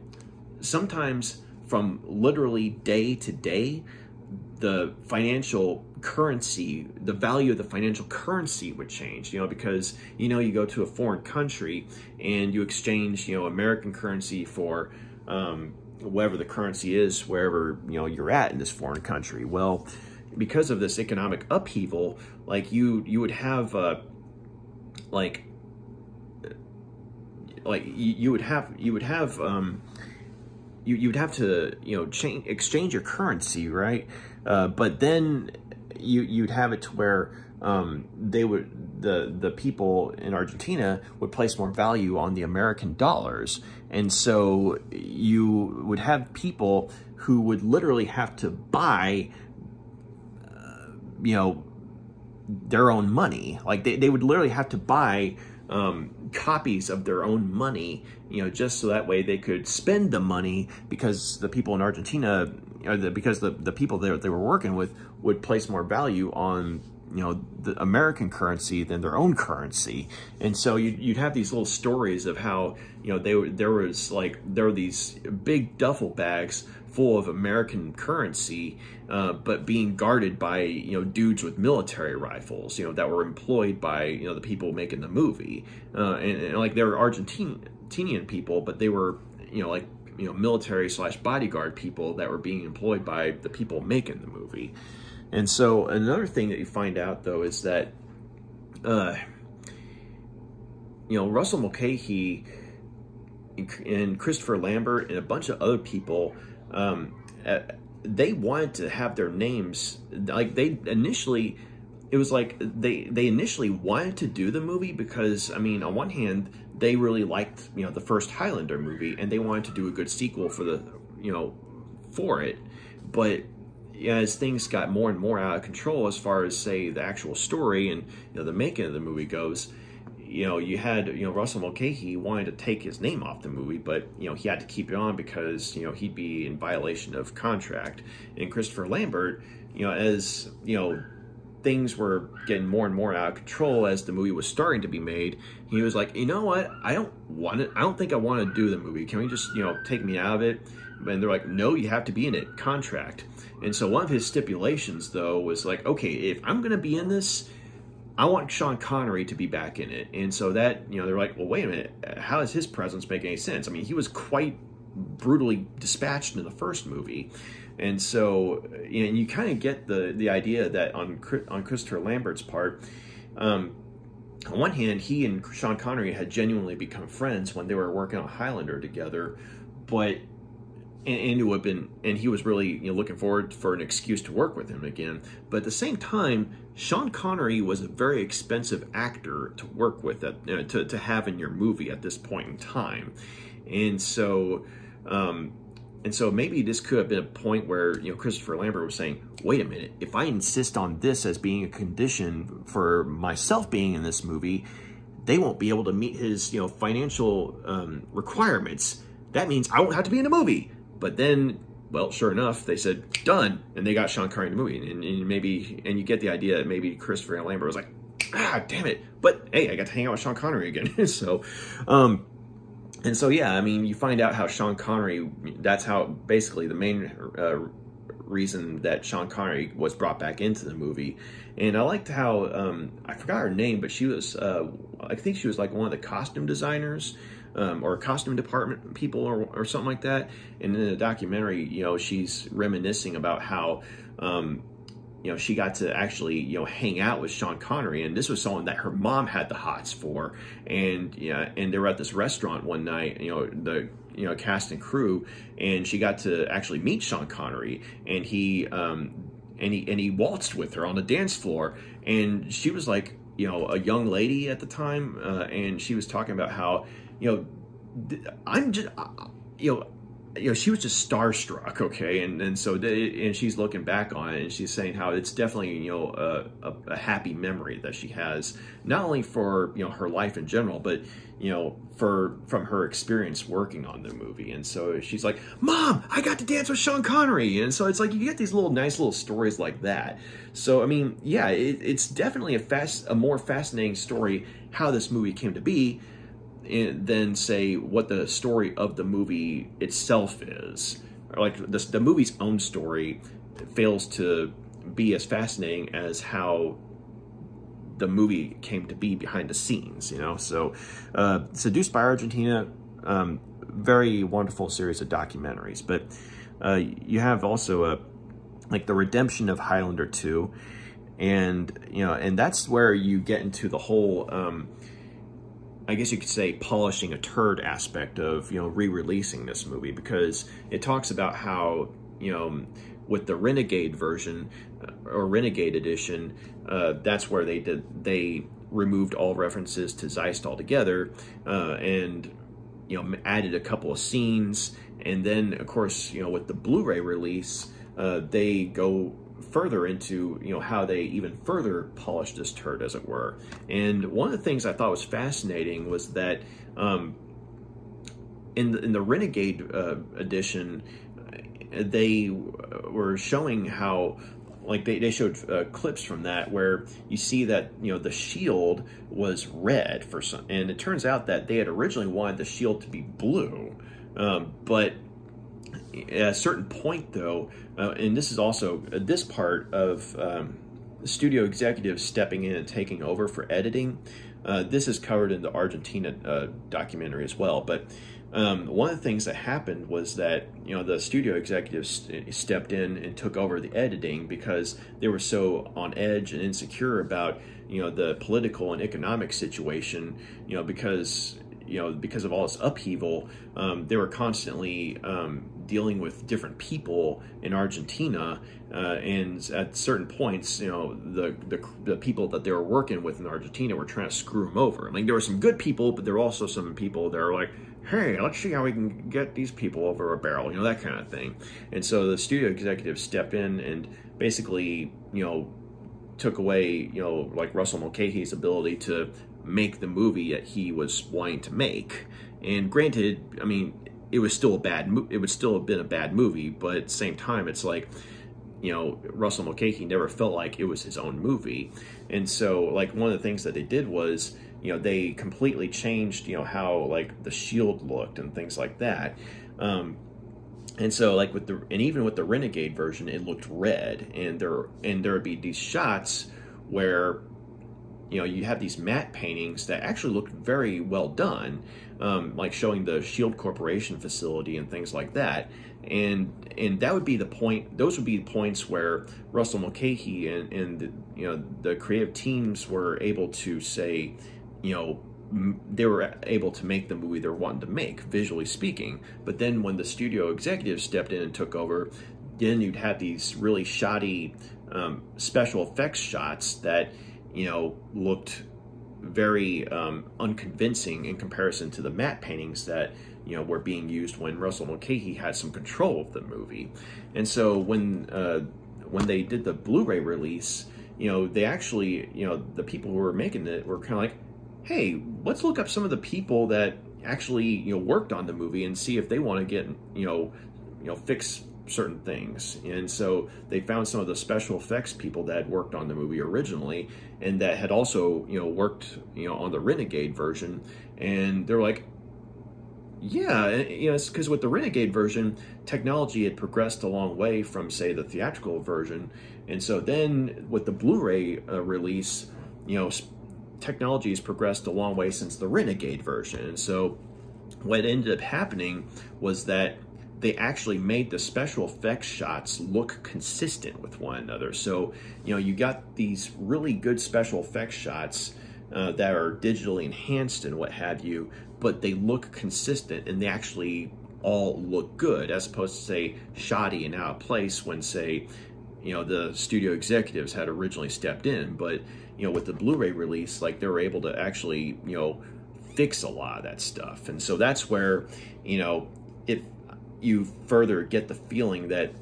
sometimes from literally day to day, the financial currency, the value of the financial currency would change, because, you go to a foreign country and you exchange, American currency for whatever the currency is, wherever, you're at in this foreign country. Well, because of this economic upheaval, like you would have, you would have to exchange your currency, right? But then you'd have it to where the people in Argentina would place more value on the American dollars, and so you would have people who would literally have to buy their own money. Like they would literally have to buy copies of their own money, just so that way they could spend the money, because the people in Argentina, because the people that they were working with would place more value on, the American currency than their own currency. And so you'd have these little stories of how, there were these big duffel bags full of American currency, but being guarded by, dudes with military rifles, that were employed by, the people making the movie. And like, they were Argentinian people, but they were, military / bodyguard people that were being employed by the people making the movie. And so another thing that you find out, though, is that, Russell Mulcahy and Christopher Lambert and a bunch of other people, they wanted to have their names, like they initially wanted to do the movie because, I mean, on one hand, they really liked, the first Highlander movie, and they wanted to do a good sequel for the, for it. But as things got more and more out of control as far as, say, the actual story and the making of the movie goes, you had Russell Mulcahy wanted to take his name off the movie, but he had to keep it on because he'd be in violation of contract. And Christopher Lambert, as things were getting more and more out of control as the movie was starting to be made, he was like, you know what, I don't think I want to do the movie. Can we just take me out of it? And they're like, no, you have to be in it, contract. And so one of his stipulations, though, was like, okay, if I'm going to be in this, I want Sean Connery to be back in it. And so that, they're like, well, wait a minute, how does his presence make any sense? I mean, he was quite brutally dispatched in the first movie. And so, and you kind of get the idea that on Christopher Lambert's part, on one hand, he and Sean Connery had genuinely become friends when they were working on Highlander together, but and he was really looking forward for an excuse to work with him again. But at the same time, Sean Connery was a very expensive actor to work with, to have in your movie at this point in time, and so maybe this could have been a point where Christopher Lambert was saying, wait a minute, if I insist on this as being a condition for myself being in this movie, they won't be able to meet his financial requirements. That means I won't have to be in the movie. But then, well, sure enough, they said, done. And they got Sean Connery in the movie. And you get the idea that maybe Christopher Lambert was like, damn it. But hey, I got to hang out with Sean Connery again. So, and so, yeah, I mean, you find out how Sean Connery, that's how basically the main reason that Sean Connery was brought back into the movie. And I liked how, I forgot her name, but she was, I think she was like one of the costume designers, or costume department people or something like that. And in the documentary, she's reminiscing about how, she got to actually, hang out with Sean Connery. And this was someone that her mom had the hots for. And, and they were at this restaurant one night, the cast and crew, and she got to actually meet Sean Connery. And he waltzed with her on the dance floor. And she was like, a young lady at the time. And she was talking about how, I'm just, she was just starstruck, okay, and so and she's looking back on it, and she's saying how it's definitely a happy memory that she has, not only for her life in general, but from her experience working on the movie. And so she's like, Mom, I got to dance with Sean Connery. And so it's like you get these nice little stories like that. So I mean, yeah, it's definitely a more fascinating story how this movie came to be than, say, what the story of the movie itself is. Like the movie's own story fails to be as fascinating as how the movie came to be behind the scenes, So, Seduced by Argentina, very wonderful series of documentaries. But you have also like the redemption of Highlander 2, and and that's where you get into the whole. I guess you could say polishing a turd aspect of, re-releasing this movie, because it talks about how, with the Renegade version or Renegade edition, that's where they removed all references to Zeist altogether, and, added a couple of scenes. And then, of course, with the Blu-ray release, they go further into how they even further polished this turd, as it were. And one of the things I thought was fascinating was that in the Renegade edition, they were showing how, like, they showed clips from that where you see that the shield was red for some, and it turns out that they had originally wanted the shield to be blue, but at a certain point, though, and this is also this part of the studio executives stepping in and taking over for editing. This is covered in the Argentina documentary as well. But one of the things that happened was that the studio executives stepped in and took over the editing because they were so on edge and insecure about the political and economic situation. Because of all this upheaval, they were constantly dealing with different people in Argentina, and at certain points, the people that they were working with in Argentina were trying to screw them over. I mean, there were some good people, but there were also some people that are like, hey, let's see how we can get these people over a barrel, that kind of thing. And so the studio executives stepped in and basically, took away, like Russell Mulcahy's ability to make the movie that he was wanting to make. And granted, I mean, it was still it would still have been a bad movie, but at the same time, it's like, Russell Mulcahy never felt like it was his own movie. And so, like, one of the things that they did was, they completely changed, how, like, the shield looked and things like that. And so, like, even with the Renegade version, it looked red, and there would be these shots where, you have these matte paintings that actually looked very well done, like showing the Shield Corporation facility and things like that. And that would be the point. Those would be the points where Russell Mulcahy and the creative teams were able to say, they were able to make the movie they're wanting to make, visually speaking. But then when the studio executives stepped in and took over, then you'd have these really shoddy special effects shots that, looked very unconvincing in comparison to the matte paintings that, were being used when Russell Mulcahy had some control of the movie. And so when they did the Blu-ray release, they actually, the people who were making it were kind of like, hey, let's look up some of the people that actually, worked on the movie and see if they want to get, fix certain things. And so they found some of the special effects people that had worked on the movie originally and that had also, worked, on the Renegade version. And they're like, yeah, it's because with the Renegade version, technology had progressed a long way from, say, the theatrical version. And so then with the Blu-ray release, technology has progressed a long way since the Renegade version. And so what ended up happening was that they actually made the special effects shots look consistent with one another. So, you got these really good special effects shots that are digitally enhanced and what have you, but they look consistent and they actually all look good, as opposed to, say, shoddy and out of place when, say, the studio executives had originally stepped in. But, with the Blu-ray release, like, they were able to actually, fix a lot of that stuff. And so that's where, if you further get the feeling that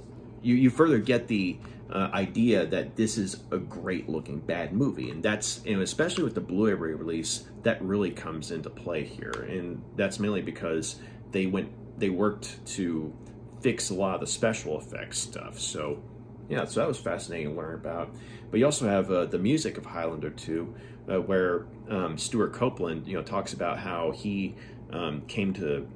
you further get the idea that this is a great looking bad movie. And that's, especially with the Blu-ray release, that really comes into play here. And that's mainly because they worked to fix a lot of the special effects stuff. So yeah, so that was fascinating to learn about. But you also have the music of Highlander 2, where Stuart Copeland, talks about how he came to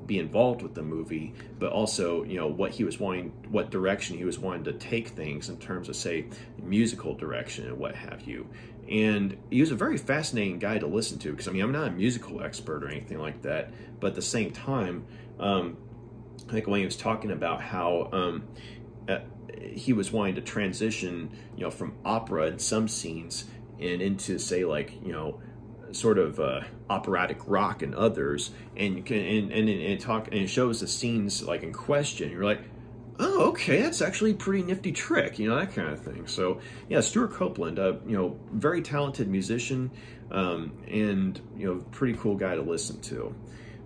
be involved with the movie, but also, what direction he was wanting to take things in terms of, say, musical direction and what have you. And he was a very fascinating guy to listen to, because, I'm not a musical expert or anything like that, but at the same time, I think when he was talking about how he was wanting to transition, from opera in some scenes and into, say, like, sort of operatic rock and others, and it shows the scenes like in question. You're like, oh, okay, that's actually a pretty nifty trick, that kind of thing. So yeah, Stuart Copeland, very talented musician, and pretty cool guy to listen to.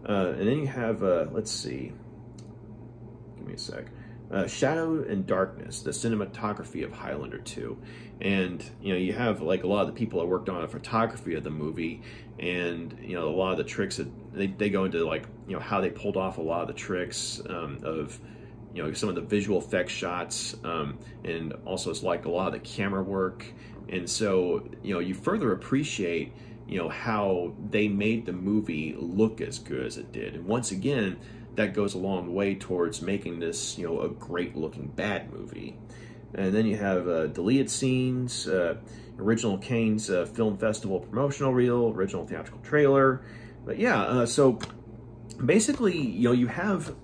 And then you have let's see, give me a sec. Shadow and Darkness, the cinematography of Highlander 2. And, you have, like, a lot of the people that worked on the photography of the movie, and, a lot of the tricks that they go into, like, how they pulled off a lot of the tricks of, some of the visual effects shots, and also it's like a lot of the camera work. And so, you further appreciate, how they made the movie look as good as it did. And once again, that goes a long way towards making this, a great-looking bad movie. And then you have deleted scenes, original Kane's Film Festival promotional reel, original theatrical trailer. But yeah, so basically, you have,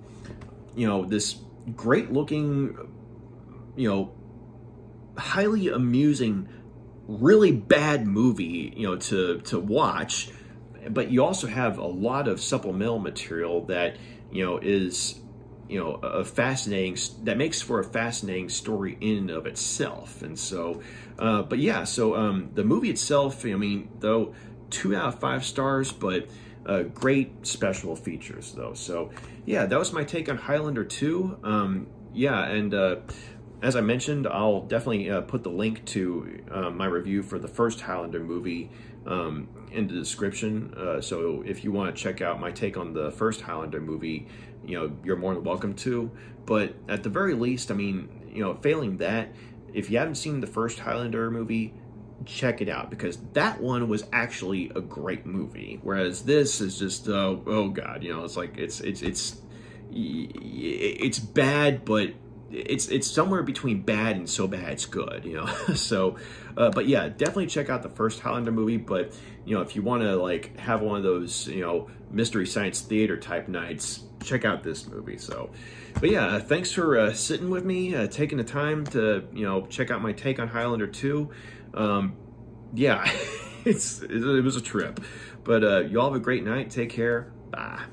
this great-looking, highly amusing, really bad movie, to watch. But you also have a lot of supplemental material that, is, a fascinating, that makes for a fascinating story in and of itself. And so, but yeah, so the movie itself, though 2 out of 5 stars, but great special features, though. So, yeah, that was my take on Highlander 2. Yeah, and as I mentioned, I'll definitely put the link to my review for the first Highlander movie in the description. So if you want to check out my take on the first Highlander movie, you're more than welcome to. But at the very least, I mean, failing that, if you haven't seen the first Highlander movie, check it out, because that one was actually a great movie, whereas this is just oh god, it's like it's bad, but it's somewhere between bad and so bad it's good, so but yeah, definitely check out the first Highlander movie. But if you want to like have one of those mystery science theater type nights, check out this movie. So but yeah, thanks for sitting with me, taking the time to check out my take on Highlander 2. Yeah, it was a trip. But y'all have a great night. Take care. Bye.